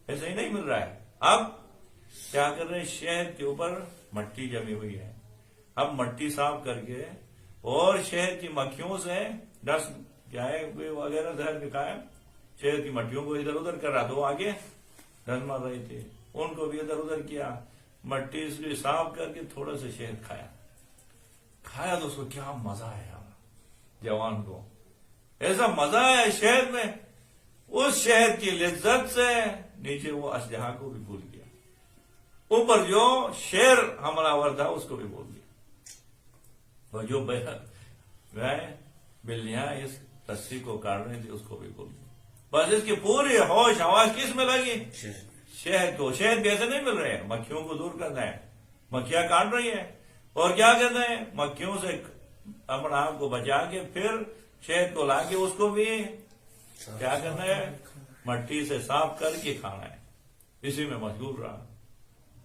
ایسے ہی نہیں مل رہا ہے، اب کیا کر رہے ہیں، شہد کے اوپر مٹی جمی ہوئی ہے، اب مٹی صاف کر کے اور شہد کی مکھیوں سے ڈسٹ کیا ہے وغیرہ زہر کے قائم شہد کی مٹیوں کو ادھر ادھر کر رہا تھا، وہ آگے ڈھل مار رہے تھے، ان کو بھی ادھر ادھر کیا، مٹی اس کو صاف کر کے تھوڑا سا شہد کھایا تو اس کو کیا مزہ آیا، جوان کو ایسا مزہ آیا شہد میں، اس شہد کی لذت سے نیچے وہ اشجہا کو بھی بھول گیا، اوپر جو شیر حملہ آور تھا اس کو بھی بھول گیا، اور جو بلیاں اس رسی کو کاٹ رہی تھی اس کو بھی بھول گیا، بس اس کی پوری ہوش آواز کس میں لگی؟ شہد کو۔ شہد بھی ایسے نہیں مل رہے ہیں، مکھیوں کو دور کرنا ہے، مکھیاں کاٹ رہی ہیں، اور کیا کہتے ہیں مکھیوں سے اپنا آپ کو بچا کے پھر شہد کو لا کے اس کو بھی کیا کرنا ہے، مٹی سے صاف کر کے کھانا ہے، اسی میں مشغول رہا۔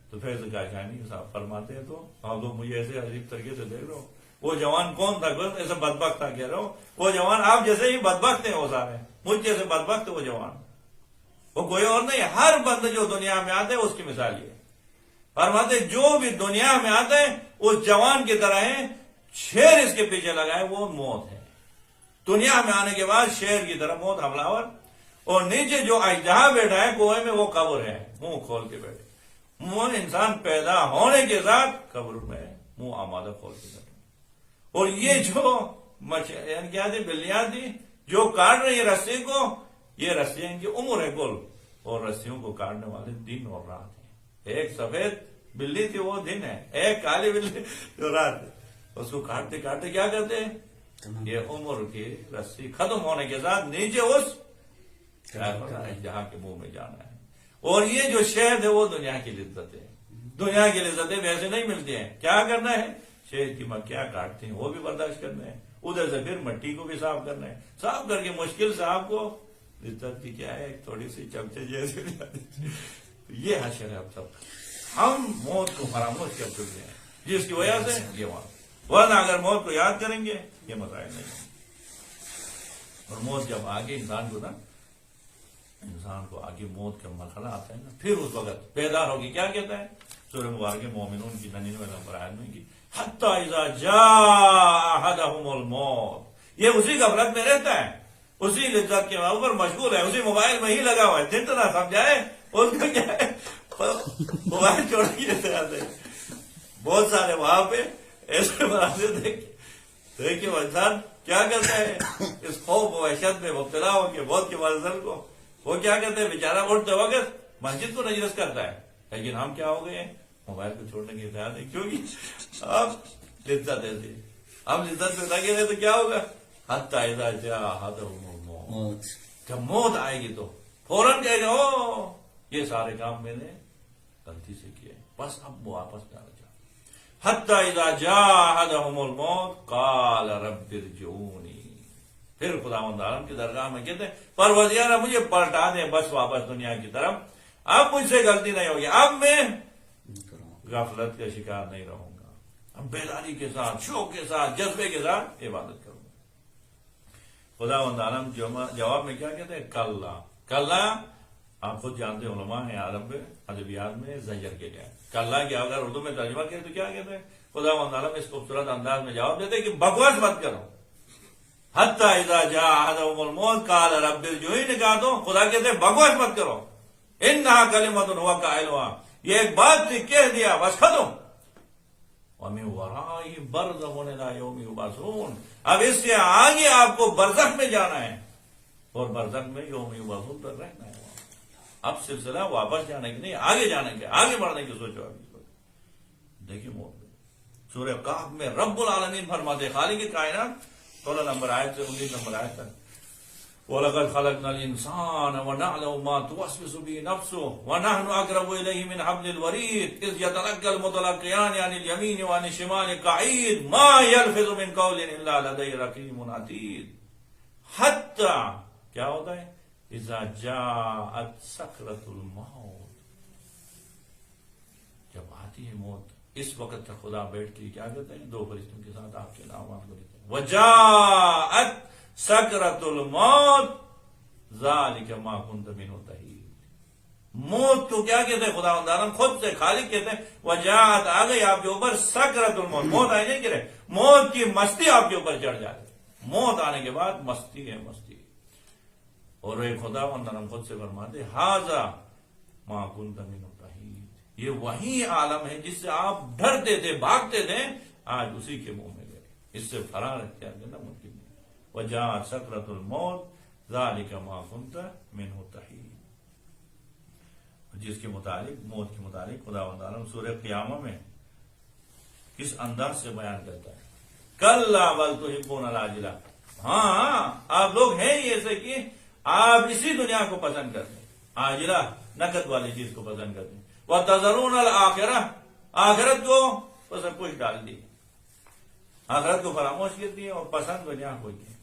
تو پھر سے کاشانی صاحب فرماتے ہیں، تو آپ لوگ مجھے ایسے عجیب طریقے سے دیکھ رہے ہو، وہ جوان کون تھا؟ ایسے بدبخت تھا کہہ رہا ہوں، وہ جوان آپ جیسے ہی بدبخت ہیں وہ سارے، مجھ جیسے بدبخت ہے وہ جوان، وہ کوئی اور نہیں، ہر بند جو دنیا میں آتے اس کی مثال یہ فرماتے، جو بھی دنیا میں آتے ہیں اس جوان کی طرح ہیں، شیر اس کے پیچھے لگائے وہ موت ہے، دنیا میں آنے کے بعد شیر کی طرح موت حملہ آور، اور نیچے جو اژدہا بیٹھا ہے کنویں میں وہ قبر ہے، منہ کھول کے بیٹھے، منہ انسان پیدا ہونے کے ساتھ قبر میں منہ آمادہ کھول کے بیٹھے، اور یہ جو یعنی کیا تھی، بلیاں تھی جو کاٹ رہی ہے رسی کو، یہ رسیاں ان کی عمر ہے کل، اور رسیوں کو کاٹنے والے دن اور رات ہیں، ایک سفید بلی تھی وہ دن ہے، ایک کالی بلی جو رات ہے، اس کو کاٹتے کاٹتے کیا کرتے ہیں، یہ عمر کی رسی ختم ہونے کے ساتھ نیچے اس جہاں کے منہ میں جانا ہے، اور یہ جو شہد ہے وہ دنیا کی لذت ہے، دنیا کی لذتیں ویسے نہیں ملتی ہیں، کیا کرنا ہے، شہد کی مکھیاں کاٹتی ہیں وہ بھی برداشت کرنا ہے، ادھر سے پھر مٹی کو بھی صاف کرنا ہے، صاف کر کے مشکل سے آپ کو لذت کی کیا ہے، ایک تھوڑی سی چمچے جیسے یہ حشر ہے۔ اب سب ہم موت کو فراموش کر چکے ہیں، جس کی وجہ سے یہ ورنہ اگر موت کو یاد کریں گے یہ مسائل نہیں، اور موت جب آگے انسان کو آگے موت کا مرحلہ آتا ہے نا، پھر اس وقت بیدار ہوگی، کیا کہتا ہے سورہ مبارکہ مومنون کی 99 نمبر آیت میں کی، حتی اذا جاء احدهم الموت، یہ اسی غفلت میں رہتا ہے، اسی لذت کے اوپر مشغول ہے، اسی موبائل میں ہی لگا ہوا ہے، دن تو نہ سمجھائے اس کو کیا ہے، موبائل چھوڑ کے آتے ہیں بہت سارے وہاں پہ ایسے مناظر دیکھیے، وہ انسان کیا کرتا ہے، اس خوف و وحشت میں مبتلا ہو کے موت کے منظر کو، وہ کیا کہتے ہیں بیچارہ اٹھتے وقت مسجد کو نجرس کرتا ہے، لیکن ہم کیا ہو گئے ہیں، موبائل کو چھوڑنے کے خیال ہے، کیونکہ اب لذت ایسی، اب لذت میں لگے رہے تو کیا ہوگا، حتی اذا جاء احدهم الموت، جب موت آئے گی تو فوراً کہے گا او یہ سارے کام میں نے غلطی سے کیے، بس اب وہ واپس نہ جا، حتی اذا جاء احدهم الموت قال رب ارجعونی، پھر خداوند عالم کی درگاہ میں کہتے ہیں پروردگار مجھے پلٹا دیں بس واپس دنیا کی طرف، اب مجھ سے غلطی نہیں ہوگی، اب میں غفلت کا شکار نہیں رہوں گا، اب بیداری کے ساتھ، شوق کے ساتھ، جذبے کے ساتھ عبادت کروں گا۔ خداوند عالم جواب میں کیا کہتے ہیں، کلا، آپ خود جانتے ہیں، علماء ہیں عرب ادبیات میں زجر کے لیے، کلا کی اگر اردو میں ترجمہ کریں تو کیا کہتے ہیں، خداوند عالم اس خوبصورت انداز میں جواب دیتے ہیں کہ بکواس مت کرو، حتی اذا جاء احدهم الموت قال رب ارجعونی، کہا تو خدا کہتے ہیں بکواس مت کرو، انہا کلمۃ هو قائلها، یہ ایک بات تھی کہہ دیا بس ختم، وَمِن وَرَائِهِمْ بَرْزَخٌ إِلَىٰ يَوْمِ يُبْعَثُونَ، اب اس سے آگے آپ کو برزخ میں جانا ہے، اور برزخ میں یوم یبعثون پر رہنا ہے، اب سلسلہ واپس جانے کی نہیں، آگے جانے کے، آگے بڑھنے کی سوچو۔ ابھی دیکھیے موت میں سورہ کہف میں رب العالمین فرماتے، خالق کائنات، 16 نمبر آیت سے 19 نمبر آیت تک، وَلَقَدْ خَلَقْنَا الْإِنسَانَ وَنَعْلَمُ مَا تُوَسْوِسُ بِهِ نَفْسُهُ وَنَحْنُ أَقْرَبُ إِلَيْهِ مِنْ حَبْلِ الْوَرِيدِ إِذْ يَتَلَقَّى الْمُتَلَقِّيَانِ عَنِ الْيَمِينِ وَعَنِ الشِّمَالِ قَعِيدٌ مَا يَلْفِظُ مِنْ قَوْلٍ إِلَّا لَدَيْهِ رَقِيبٌ عَتِيدٌ، حتی کیا ہوتا ہے، اذا جاءت سکرۃ الموت، جب آتی ہے موت، اس وقت تک خدا بیٹھ کے کیا کہتے ہیں، دو فرشتوں کے ساتھ آپ کے نامات کو لیتے ہیں، وجاءت سکرۃ الموت ذالک ما کنت منہ تحید، موت کو کیا کہتے ہیں، خدا عالم خود سے خالق کہتے ہیں، وجاءت آ گئی آپ کے اوپر سکرۃ الموت، موت آئی نہیں کہ موت کی مستی آپ کے اوپر چڑھ جائے، موت آنے کے بعد مستی ہے مستی. اور ایک خدا بندہ خود سے فرماتے ھذا ما کنت منہ تحید، یہ وہی عالم ہے جس سے آپ ڈرتے تھے بھاگتے تھے، آج اسی کے منہ میں گئے، اس سے فرار اختیار کرنا ممکن نہیں. وجاءت سکرۃ الموت ذالک ما کنت منہ تحید. جس کے متعلق موت کے متعلق خدا تعالیٰ سورہ قیامہ میں کس انداز سے بیان کرتا ہے، کلا بل تحبون العاجلہ. ہاں آپ لوگ ہیں یہ ایسے کہ آپ اسی دنیا کو پسند کرتے ہیں، عاجلہ نقد والی چیز کو پسند کرتے ہیں. وتذرون الآخرہ، آخرت کو سب کچھ ڈال دی، آخرت کو فراموش کر دی اور پسند دنیا کو کی.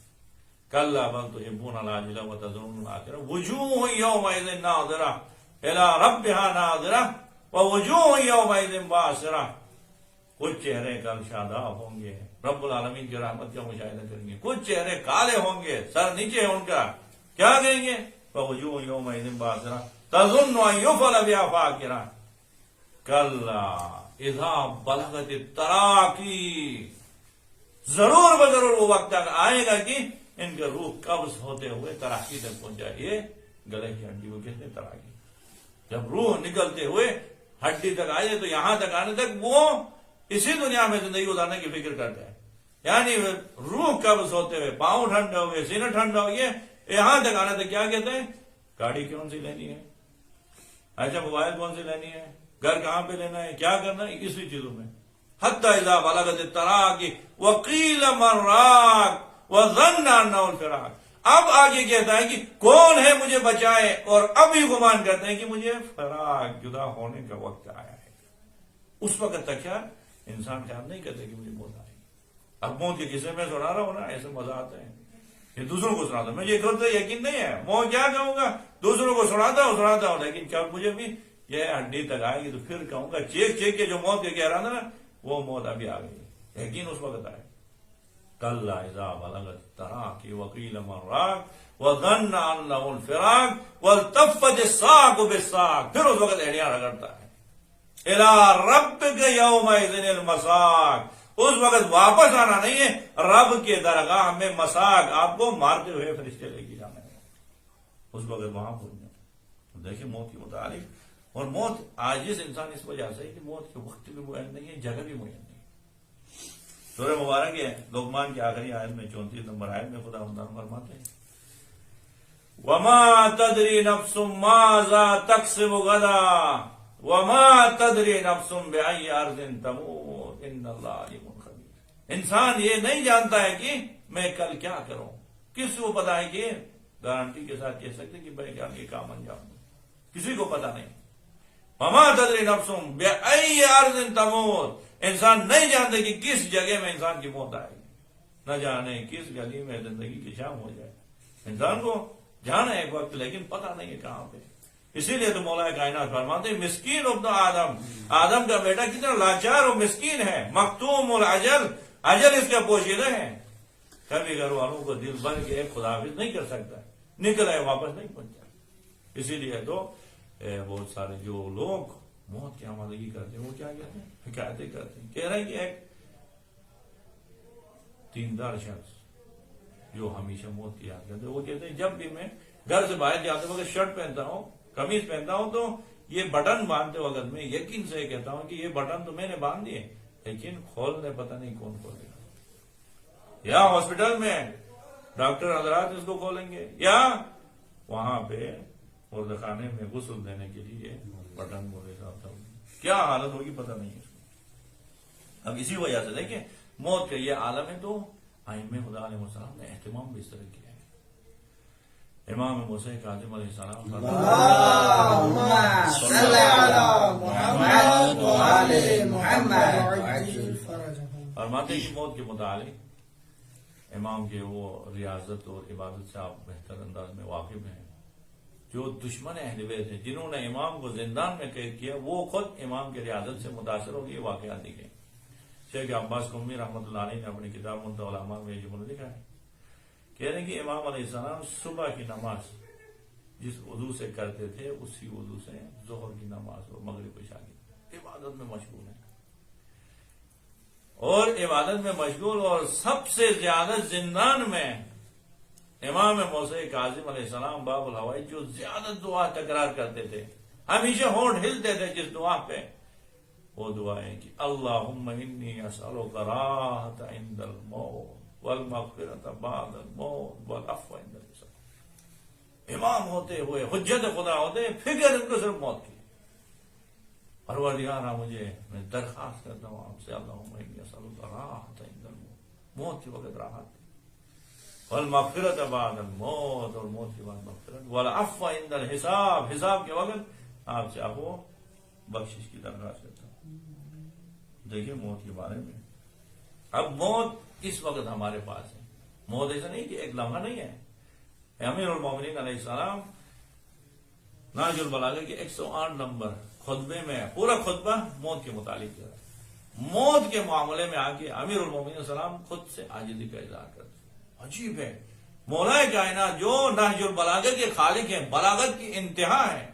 کلا بل تحبون العاجلہ وتذرون الآخرہ وجوہ یومئذ ناظرہ الی ربہا ناظرہ ووجوہ یومئذ باسرہ. کچھ چہرے کل شاداب ہوں گے، رب العالمین کی رحمت کا مشاہدہ کریں گے. کچھ چہرے کالے ہوں گے، سر نیچے ہے ان کا، کیا کہیں گے؟ ووجوہ یومئذ باسرہ تظن ان یفعل بہا فاقرہ. کلا اذا بلغت التراقی، ضرور بضرور وہ وقت تک آئے گا کہ ان کا روح قبض ہوتے ہوئے تراقی تک پہنچ جائے. یہ گلے کی ہڈی کو کہتے ہیں تراقی. جب روح نکلتے ہوئے ہڈی تک آئے تو یہاں تک آنے تک وہ اسی دنیا میں زندگی گزارنے کی فکر کرتا ہے. یعنی روح قبض ہوتے ہوئے پاؤں ٹھنڈے ہو گئے، سینے ٹھنڈا ہو گئے، یہاں تک آنے تک کیا کہتے ہیں؟ گاڑی کون سی لینی ہے، اچھا موبائل کون سی لینی ہے، گھر کہاں پہ لینا ہے، کیا کرنا ہے، اسی چیزوں میں. حتی اذا بلغت التراقی وقیل من راق وظن انہ الفراق. اب آگے کہتا ہے کہ کون ہے مجھے بچائے، اور اب یہ گمان کرتے ہیں کہ مجھے فراق، جدا ہونے کا وقت آیا ہے. اس وقت تک کیا انسان خیال نہیں کرتے کہ مجھے موت آئے گی. اب موت کے قصے میں سنا رہا ہوں نا، ایسے مزہ آتا ہے، یہ دوسروں کو سناتا ہوں. مجھے خود یقین نہیں ہے، موت کیا کہوں گا، دوسروں کو سناتا ہوں، لیکن کیا مجھے بھی یہ ہڈی تک آئے گی تو پھر کہوں گا چیک چیک کے جو موت کے کہہ رہا تھا نا، وہ موت ابھی آ گئی. یقین اس وقت آئے. کلا اذا بلغت التراقی وقیل من راق وظن انہ الفراق والتفت الساق بالساق. پھر اس وقت ایڑیاں رگڑتا ہے. الی ربک یومئذ المساق. اس وقت واپس آنا نہیں ہے، رب کے درگاہ میں مساق، آپ کو مارتے ہوئے فرشتے لے کے جانا ہے. اس وقت وہاں پہنچنا. دیکھیں موت کے متعلق، اور موت عاجز انسان اس وجہ سے کہ موت کے وقت بھی معین نہیں ہے، جگہ بھی معین نہیں ہے. سورہ مبارک ہے لقمان کی آخری آیت میں 34 نمبر آیت میں خدا فرماتے ہیں وما تدری نفس ماذا تکسب غدا وما تدری نفس بأی ارض تموت ان اللہ علیم خبیر. انسان یہ نہیں جانتا ہے کہ میں کل کیا کروں. کس کو پتا ہے کہ گارنٹی کے ساتھ کہہ سکتے کہ بھائی یہ کام انجام دوں؟ کسی کو پتا نہیں. وما تدری نفس بأی ارض تموت. انسان نہیں جانتے کہ کس جگہ میں انسان کی موت آئے گی، نہ جانے کس گلی میں زندگی کی شام ہو جائے. انسان کو جانا ہے ایک وقت، لیکن پتہ نہیں ہے کہاں پہ. اسی لیے تو مولا کائنات فرماتے ہیں مسکین ابن آدم، آدم کا بیٹا کتنا لاچار اور مسکین ہے. مختوم الاجل، اجل اس کا پوشیدہ ہے. کبھی گھر والوں کو دل بھر کے خدا حافظ نہیں کر سکتا، نکل آئے واپس نہیں پہنچا. اسی لیے تو بہت سارے جو لوگ موت کی آمادگی کرتے ہیں وہ کیا کہتے ہیں، حکایتیں کرتے ہیں. کہہ رہے ہیں کہ ایک دیندار شخص جو ہمیشہ موت کی یاد کرتے ہیں، وہ کہتے ہیں جب بھی میں گھر سے باہر جاتے وقت شرٹ پہنتا ہوں، قمیض پہنتا ہوں، تو یہ بٹن باندھتے وقت میں یقین سے کہتا ہوں کہ یہ بٹن تو میں نے باندھ دیے، لیکن کھولنے پتہ نہیں کون کھولے گا. یا ہاسپٹل میں ڈاکٹر حضرات اس کو کھولیں گے، یا وہاں پہ مردہ خانے میں غسل دینے کے لیے بٹن بولے صاحب کیا حالت ہوگی پتہ نہیں ہے اس کو. اب اسی وجہ سے دیکھیں موت کا یہ عالم ہے، تو ائمہ خدا علیہ السلام نے اہتمام بھی اس طرح کیا ہے. امام موسیٰ کاظم علیہ السلام فرماتے ہیں کہ موت کے متعلق امام کے وہ ریاضت اور عبادت سے آپ بہتر انداز میں واقف ہیں. جو دشمن اہل بیت ہیں جنہوں نے امام کو زندان میں قید کیا، وہ خود امام کے ریاضت سے متاثر ہو گئے. واقعات دیکھیں. شیخ عباس قمی رحمۃ اللہ علیہ نے اپنی کتاب منتہی العلماء میں یہ جملہ لکھا ہے، کہہ رہے ہیں کہ امام علیہ السلام صبح کی نماز جس وضو سے کرتے تھے اسی وضو سے ظہر کی نماز اور مغرب عشاء کی عبادت میں مشغول ہیں. اور عبادت میں مشغول، اور سب سے زیادہ زندان میں امام موسیٰ کاظم علیہ السلام باب الحوائج جو زیادہ دعا تکرار کرتے تھے، ہمیشہ ہونٹ ہلتے تھے جس دعا پہ، وہ دعا ہے کہ اللہم انی اسألک راحت عند الموت والمغفرۃ بعد الموت والعفو عند الحساب۔ امام ہوتے ہوئے، حجت خدا ہوتے، فکر ان کو صرف موت کی۔ پروردگار مجھے، میں درخواست کرتا ہوں آپ سے، اللہم انی اسألک راحت عند الموت، موت کے وقت راحت، والمغفرۃ بعد الموت، اور موت کے بعد مغفرت، والعفو عند الحساب، حساب کے وقت آپ سے آپ کو بخشش کی درخواست کرتا ہوں۔ دیکھیے موت کے بارے میں، اب موت اس وقت ہمارے پاس ہے، موت ایسا نہیں کہ ایک لمحہ نہیں ہے۔ امیر المومنین علیہ السلام نہج البلاغہ کے 108 نمبر خطبے میں پورا خطبہ موت کے متعلق ہے۔ موت کے معاملے میں آ کے امیر المومنین علیہ السلام خود سے عاجزی کا اظہار کرتے ہیں۔ عجیب ہے، مولا کائنات جو نہج البلاغہ کے خالق ہیں، بلاغت کی انتہا ہے،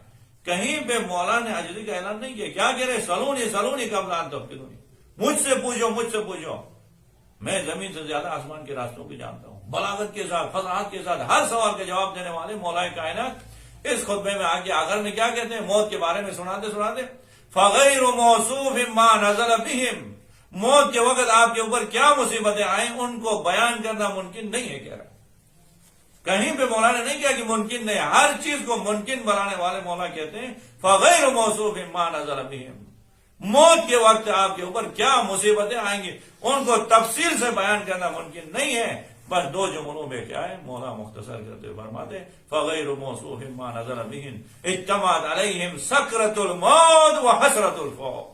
کہیں پہ مولا نے عاجزی کا اعلان نہیں کیا۔ کیا کہہ رہے؟ سلونی سلونی قبل ان تفتنونی، مجھ سے پوچھو، مجھ سے پوچھو، میں زمین سے زیادہ آسمان کے راستوں کو جانتا ہوں۔ بلاغت کے ساتھ، فصاحت کے ساتھ ہر سوال کا جواب دینے والے مولا کائنات اس خطبے میں آگے آخر میں کیا کہتے ہیں؟ موت کے بارے میں سناتے سناتے، فغیر موصوف ما نزل بہم، موت کے وقت آپ کے اوپر کیا مصیبتیں آئیں ان کو بیان کرنا ممکن نہیں ہے، کہہ رہا ہے۔ کہیں پہ مولا نے نہیں کہا کہ ممکن نہیں، ہر چیز کو ممکن بنانے والے مولا کہتے ہیں فغیر موصوف ما نزل بہم، موت کے وقت آپ کے اوپر کیا مصیبتیں آئیں گی ان کو تفصیل سے بیان کرنا ممکن نہیں ہے۔ بس دو جملوں میں کیا ہے مولا مختصر کرتے ہوئے فرماتے فغیر موصوف ما نزل بہم اجتمعت علیہم سکرۃ الموت وحسرۃ الفوت،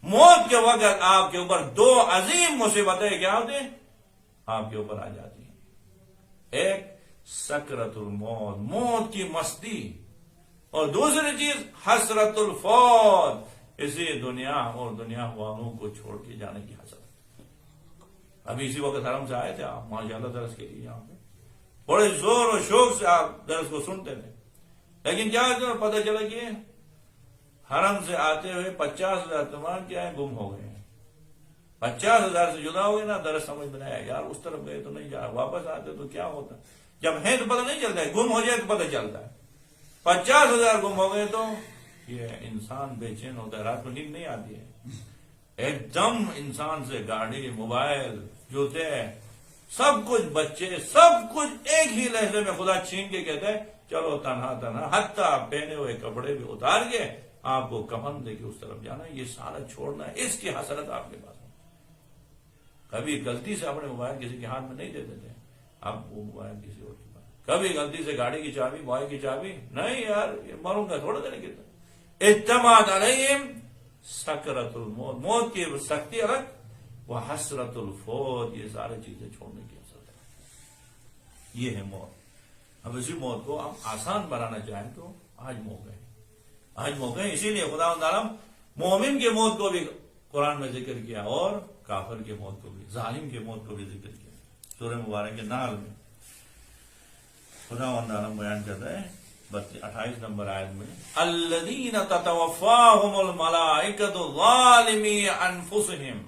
موت کے وقت آپ کے اوپر دو عظیم مصیبتیں کیا ہوتی ہیں؟ آپ کے اوپر آ جاتی ہیں۔ ایک سکرۃ الموت، موت کی مستی، اور دوسری چیز حسرت الفوت، اسی دنیا اور دنیا والوں کو چھوڑ کے جانے کی حسرت۔ ابھی اسی وقت حرم سے آئے تھے آپ ماشاءاللہ درس کے لیے، یہاں پہ بڑے زور و شوق سے آپ درس کو سنتے تھے، لیکن کیا پتہ چلا کہ حرم سے آتے ہوئے 50,000 تمام کیا ہے گم ہو گئے ہیں۔ 50,000 سے جدا ہو گئے نا، درس سمجھ میں آیا یار اس طرف گئے تو نہیں جا، واپس آتے تو کیا ہوتا، جب ہے تو پتہ نہیں چلتا ہے، گم ہو جائے تو پتہ چلتا ہے۔ 50,000 گم ہو گئے تو یہ انسان بے چین ہوتا ہے، رات کو نیند نہیں آتی ہے، ایک دم انسان سے گاڑی، موبائل، جوتے، سب کچھ، بچے، سب کچھ ایک ہی لہجے میں خدا چھین کے کہتا ہے چلو تنہا تنہا، حتیٰ پہنے ہوئے کپڑے بھی اتار کے آپ کو کفن دے کے اس طرف جانا ہے، یہ سارا چھوڑنا ہے، اس کی حسرت آپ کے پاس ہے۔ کبھی غلطی سے اپنے موبائل کسی کے ہاتھ میں نہیں دیتے تھے، اب وہ موبائل کسی اور کے پاس، کبھی غلطی سے گاڑی کی چابی، بوائے کی چابی، نہیں یار یہ مروں گا تھوڑا دینے کتنا، اجتماعت علیہم سکرۃ الموت، موت کی سختی الگ، وہ حسرت الفوت، یہ ساری چیزیں چھوڑنے کی حسرت ہے، یہ ہے موت۔ اب اسی موت کو آپ آسان بنانا چاہیں تو آج موقع ہے، آج موقع ہے، اسی لیے خدا تعالیٰ مومن کے موت کو بھی قرآن میں ذکر کیا اور کافر کے موت کو بھی، ظالم کے موت کو بھی ذکر کیا۔ سورہ مبارک نحل میں خدا تعالیٰ بیان کرتا ہے 28 نمبر آیت میں، الذین تتوفاہم الملائکۃ ظالمی انفسہم،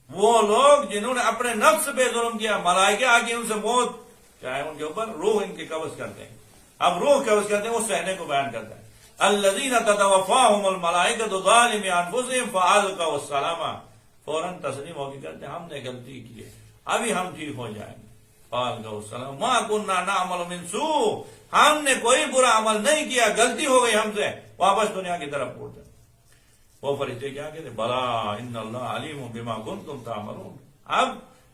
وہ لوگ جنہوں نے اپنے نفس پہ ظلم کیا، ملائکہ آگے ان سے موت چاہے ان کے اوپر روح ان کے قبض کرتے ہیں، اب روح قبض کرتے ہیں، وہ سہنے کو بیان کرتا ہے، الذین تتوفاہم الملائکۃ ظالمی انفسہم فالقوا السلام، فوراً تسلیم ہو کے کرتے ہیں ہم نے غلطی کی ہے، ابھی ہم ٹھیک ہو جائیں گے، فالقوا السلام ما کننا نعمل من سوء، ہم نے کوئی برا عمل نہیں کیا، غلطی ہو گئی ہم سے، واپس دنیا کی طرف پورتے۔ وہ فرشتے کیا کہتے بلا ان اللہ علیم بما کنتم تعملون، اب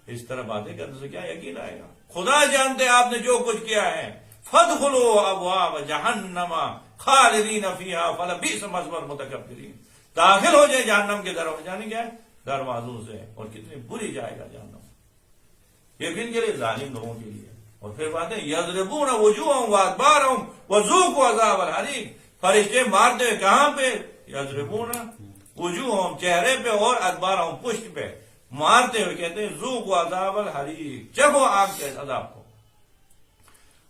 اس طرح باتیں کرنے سے کیا یقین آئے گا، خدا جانتے آپ نے جو کچھ کیا ہے، فادخلوا ابواب جہنم خالدین فیہا فلبئس مثوی المتکبرین، داخل ہو جائے جہنم کے دروازے، جانے کیا ہے دروازوں سے، اور کتنی بری جائے گا جہنم، یہ کن کے لیے؟ ظالم لوگوں کے لیے۔ اور پھر باتیں یضربون وجوہہم وادبارہم وذوقوا عذاب الحریق، فرشتے مارتے ہوئے کہاں پہ؟ یضربون وجوہہم، چہرے پہ، اور ادبارہم، پشت پہ مارتے ہوئے کہتے ہیں ذوقوا عذاب الحریق، چکھو آگ کے عذاب کو۔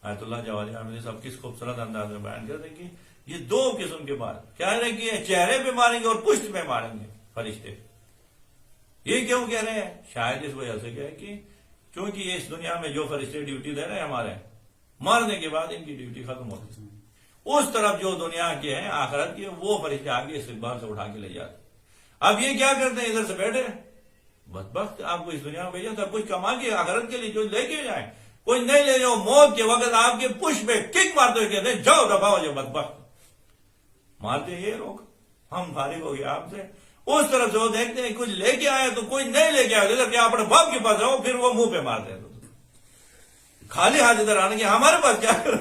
آیت اللہ جوالی عاملی صاحب کس خوبصورت انداز میں بیان کرتے ہیں کہ یہ دو قسم کے بات کیا ہے کہ چہرے پہ ماریں گے اور پشت پہ ماریں گے فرشتے، یہ کیوں کہہ رہے ہیں؟ شاید اس وجہ سے کہ کیونکہ یہ اس دنیا میں جو فرشتے ڈیوٹی دے رہے ہیں ہمارے، مرنے کے بعد ان کی ڈیوٹی ختم ہوتی ہے، اس طرف جو دنیا کے ہیں آخرت کے، وہ فرشتے آگے استقبال سے اٹھا کے لے جاتے۔ اب یہ کیا کرتے ہیں؟ ادھر سے بیٹھے بدبخت، آپ کو اس دنیا میں بھیجا تھا کچھ کما کے آخرت کے لیے جو لے کے جائیں، کوئی نہیں لے جاؤ، موت کے وقت آپ کے پش پہ کک مارتے ہوئے کہتے ہیں جاؤ دفاع ہو جاؤ بدبخت، مارتے یہ لوگ، ہم فارغ ہو گئے آپ سے۔ اس طرف سے وہ دیکھتے ہیں کچھ لے کے آئے تو کوئی نہیں لے کے آئے، کیا اپنے باپ کے پاس آؤ، پھر وہ منہ پہ مارتے ہیں، خالی ہاتھ ادھر آنے کے ہمارے پاس کیا کرو،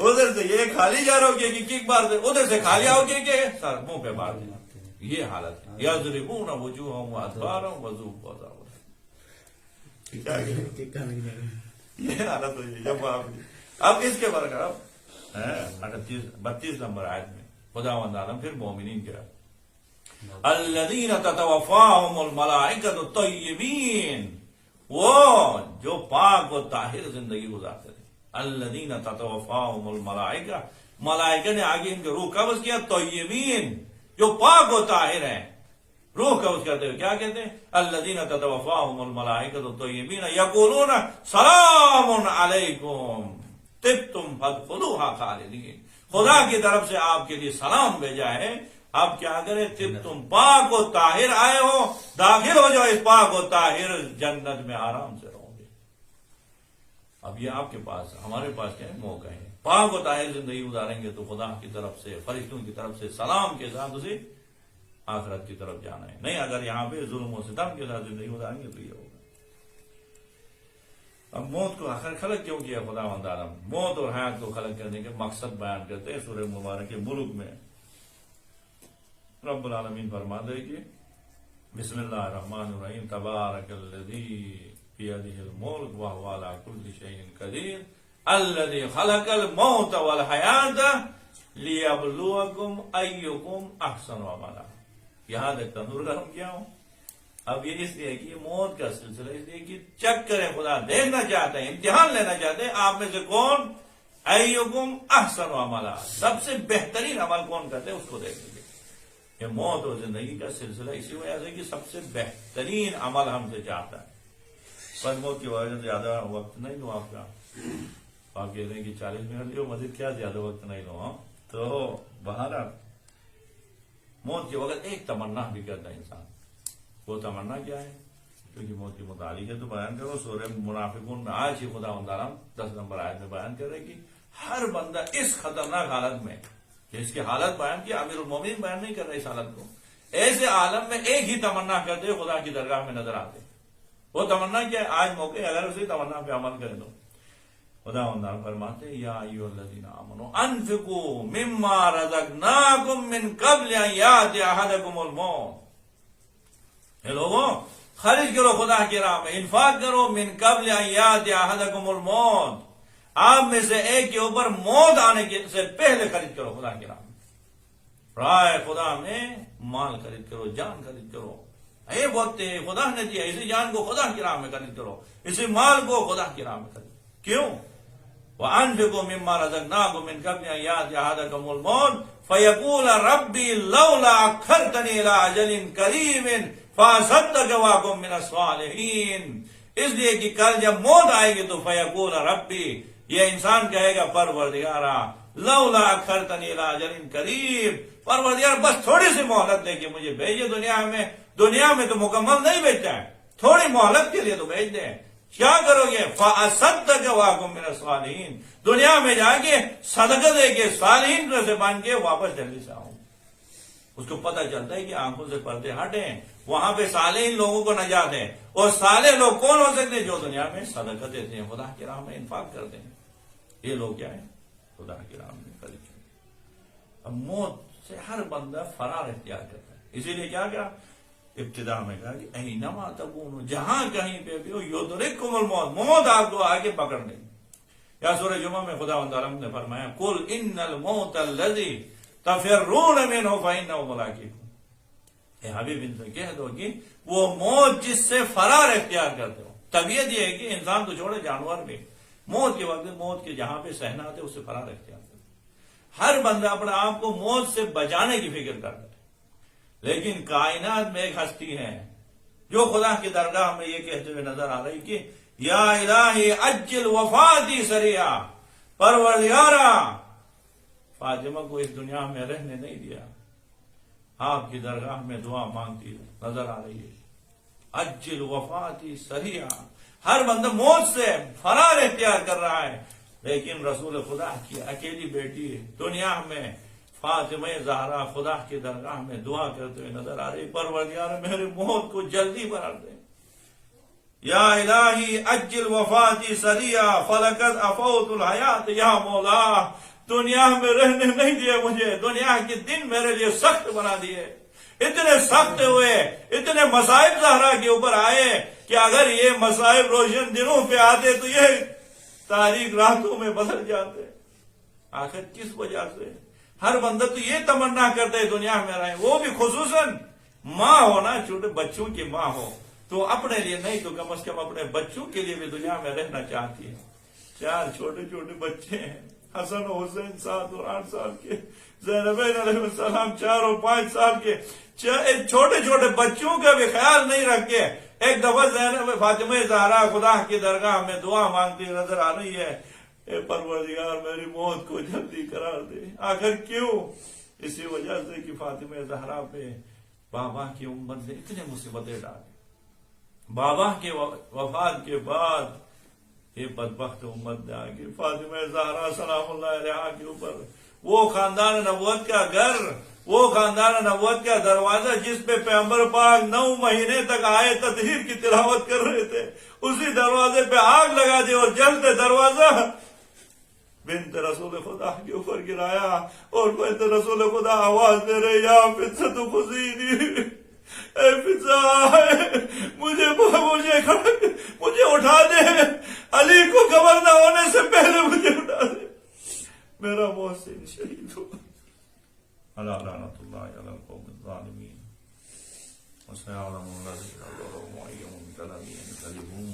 ادھر سے یہ خالی جا رہا ہو کہ کک مار دے، ادھر سے خالی آؤ کہ سر منہ پہ مار دیں، یہ حالت ہے۔ یضربون وجوہہم وادبارہم وذوقوا عذاب الحریق، یہ حالت ہوئی جب آپ اب اس کے برخلاف 32 نمبر آیت میں خداوند عالم پھر مومنین کیا، الذین تتوفاہم الملائکۃ الطیبین، وہ جو پاک و طاہر زندگی گزارتے تھے، الذین تتوفاہم الملائکہ، ملائکہ نے آگے ان کے روح قبض کیا، طیبین جو پاک و طاہر ہیں، روح قبض کرتے ہوئے کیا کہتے ہیں؟ الذین تتوفاہم الملائکۃ الطیبین یقولون سلام علیکم طبتم فادخلوہا خالدین، خدا کی طرف سے آپ کے لیے سلام بھیجا ہے، آپ کیا کریں؟ طبتم، پاک و طاہر آئے ہو، داخل ہو جاؤ اس پاک و طاہر جنت میں، آرام سے رہو گے۔ اب یہ آپ کے پاس، ہمارے پاس کیا ہے؟ موقع ہے، پاک و طاہر زندگی گزاریں گے تو خدا کی طرف سے، فرشتوں کی طرف سے سلام کے ساتھ اسے آخرت کی طرف جانا ہے، نہیں اگر یہاں پہ ظلم و ستم کے ساتھ زندگی گزاریں گے تو یہ ہوگا۔ اب موت کو آخر خلق کیوں کیا خداوند عالم؟ موت اور حیات کو خلق کرنے کے مقصد بیان کرتے ہیں سورہ مبارک ملک میں۔ رب العالمین فرماتے ہیں کہ بسم اللہ الرحمن الرحیم، تبارک الذی بیدہ الملک وہو علی کل شیء قدیر الذی خلق الموت والحیات لیبلوکم ایکم احسن عملا۔ یہاں تک تندور گرم کیا ہوں، اب یہ اس لیے کہ یہ موت کا سلسلہ اس لیے کہ چیک کریں، خدا دیکھنا چاہتے ہیں، امتحان لینا چاہتے ہیں آپ میں سے کون ایکم احسن عملا، سب سے بہترین عمل کون کرتے ہیں اس کو دیکھیں گے۔ یہ موت اور زندگی کا سلسلہ اسی وجہ سے کہ سب سے بہترین عمل ہم سے چاہتا ہے۔ پر موت کی وجہ سے زیادہ وقت نہیں لوں آپ کا، آپ کہہ رہے ہیں کہ 40 منٹ لیو، مزید کیا زیادہ وقت نہیں لوں، تو باہر موت کے وقت ایک تمنا بھی کرتا ہے انسان، وہ تمنا کیا ہے؟ کیونکہ موت کے متعلق ہے تو بیان کرو، سورہ منافقون میں آج ہی خداوند عالم 10 نمبر آیت میں بیان کر رہے کہ ہر بندہ اس خطرناک حالت میں، کہ اس کی حالت بیان کی، امیر المومنین بیان نہیں کر رہے اس حالت کو، ایسے عالم میں ایک ہی تمنا کرتے ہوئے خدا کی درگاہ میں نظر آتے، وہ تمنا کیا ہے؟ آج موقع ہے، اگر اسی تمنا پہ عمل کرے تو خداوند عالم فرماتے ہیں یا ایھا الذین آمنوا انفقوا مما رزقناکم من قبل ان یأتی احدکم الموت، اے لوگوں خرچ کرو خدا کی راہ میں، انفاق کرو، من قبل ان یأتی احدکم الموت، آپ میں سے ایک کے اوپر موت آنے سے پہلے خرچ کرو خدا کی راہ میں، رائے خدا میں مال خرید کرو، جان خرید کرو، اے وقت خدا نے دیا، اسی جان کو خدا کی راہ میں خرید کرو، اسی مال کو خدا کی راہ میں خرید، کیوں؟ وَأَنفِقُوا مِمَّا رَزَقْنَاكُم مِّن قَبْلِ أَن يَأْتِيَ أَحَدَكُمُ الْمَوْتُ فَيَقُولَ رَبِّي لَوْلَا أَخَّرْتَنِي إِلَىٰ أَجَلٍ قَرِيبٍ فَأَصَدَّقَ وَأَكُن مِّنَ الصَّالِحِينَ، اس لیے کہ کل جب موت آئے گی تو فَيَقُولَ رَبِّي، یہ انسان کہے گا پروردگارا، لولا اخرتنی الی اجل قریب، پروردگار بس تھوڑی سی مہلت دے کے مجھے بھیجے دنیا میں تو مکمل نہیں بھیجتا ہے، تھوڑی مہلت کے لیے تو بھیج دیں، کیا کرو گے؟ فَأَصَدَّقَ وَأَكُن مِّنَ الصَّالِحِينَ، دنیا میں جا کے صدقہ دے کے صالحین سے بن کے واپس جلدی سے آؤں۔ اس کو پتہ چلتا ہے کہ آنکھوں سے پردے ہٹیں، وہاں پہ صالحین لوگوں کو نجات ہے، اور صالح لوگ کون ہو سکتے ہیں؟ جو دنیا میں صدقہ دیتے ہیں، خدا کی راہ میں انفاق کرتے ہیں، یہ لوگ کیا ہیں؟ خدا کی راہ میں خرچ کرتے ہیں۔ اب موت سے ہر بندہ فرار اختیار کرتا ہے، اسی لیے کیا کہا ابتدا میں کہا کہ اینما تکونوا، جہاں کہیں پہ بھی ہو یدرککم الموت، موت آپ کو آگے پکڑ لے گی۔ یا سورہ جمعہ میں خداوند عالم نے فرمایا قل ان الموت الذی تفرون منہ فانہ ملاقیکم، اے حبیب ان سے کہہ دو کہ وہ موت جس سے فرار اختیار کرتے ہو، طبیعت یہ ہے کہ انسان تو چھوڑے جانور بھی موت کے وقت موت کے جہاں پہ سہنا آتے اس سے فرار اختیار کرتے، ہر بندہ اپنے آپ کو موت سے بچانے کی فکر کرتا ہے، لیکن کائنات میں ایک ہستی ہے جو خدا کی درگاہ میں یہ کہتے ہوئے نظر آ رہی کہ یا الہی عجل وفاتی سریعا، پروردگارا فاطمہ کو اس دنیا میں رہنے نہیں دیا، آپ کی درگاہ میں دعا مانگتی نظر آ رہی ہے. عجل وفاتی سریعا، ہر بندہ موت سے فرار اختیار کر رہا ہے، لیکن رسول خدا کی اکیلی بیٹی دنیا میں فاطمہ زہرا خدا کی درگاہ میں دعا کرتے ہوئے نظر آ رہی، پروردگار میرے موت کو جلدی بنا دے. یا الہی عجل وفاتی سریعا فلقد افوت الحیات، یا مولا دنیا میں رہنے نہیں دیے مجھے، دنیا کے دن میرے لیے سخت بنا دیے، اتنے سخت ہوئے، اتنے مصائب زہرا کے اوپر آئے کہ اگر یہ مصائب روشن دنوں پہ آتے تو یہ تاریک راتوں میں بدل جاتے. آخر کس وجہ سے؟ ہر بندہ تو یہ تمنا کرتا ہے دنیا میں رہے، وہ بھی خصوصاً ماں ہونا، چھوٹے بچوں کی ماں ہو تو اپنے لیے نہیں تو کم از کم اپنے بچوں کے لیے بھی دنیا میں رہنا چاہتی ہے. 4 چھوٹے چھوٹے بچے ہیں، حسن و حسین 7 اور 8 سال کے، زینبین علیہ السلام 4 اور 5 سال کے. چھوٹے چھوٹے بچوں کا بھی خیال نہیں رکھ کے ایک دفعہ زینب فاطمہ زہرا خدا کی درگاہ میں دعا مانگتی نظر آ رہی ہے، اے پروردگار میری موت کو جلدی قرار دے. آخر کیوں؟ اسی وجہ سے کہ فاطمہ زہرا پہ بابا کی امت نے اتنے مصیبتیں ڈالی. بابا کے وفات کے بعد یہ بدبخت امت نے آگے فاطمہ زہرا سلام اللہ علیہا کے اوپر وہ خاندان نبوت کا گھر، وہ خاندان نبوت کا دروازہ جس پہ پیغمبر پاک 9 مہینے تک آئے تطہیر کی تلاوت کر رہے تھے، اسی دروازے پہ آگ لگا دی اور جلتے دروازہ بنت رسول خدا کے اوپر گرایا اور بنت رسول خدا آواز دے رہے، یا فطرت خذینی، اے فضا مجھے اٹھا دے، علی کو خبر نہ ہونے سے پہلے مجھے اٹھا دے، میرا محسن شہید ہو. الا لعنۃ اللہ علی القوم الظالمین وسيعلم الذين ظلموا أي منقلب ينقلبون.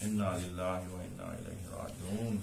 انا للہ وانا الیہ راجعون.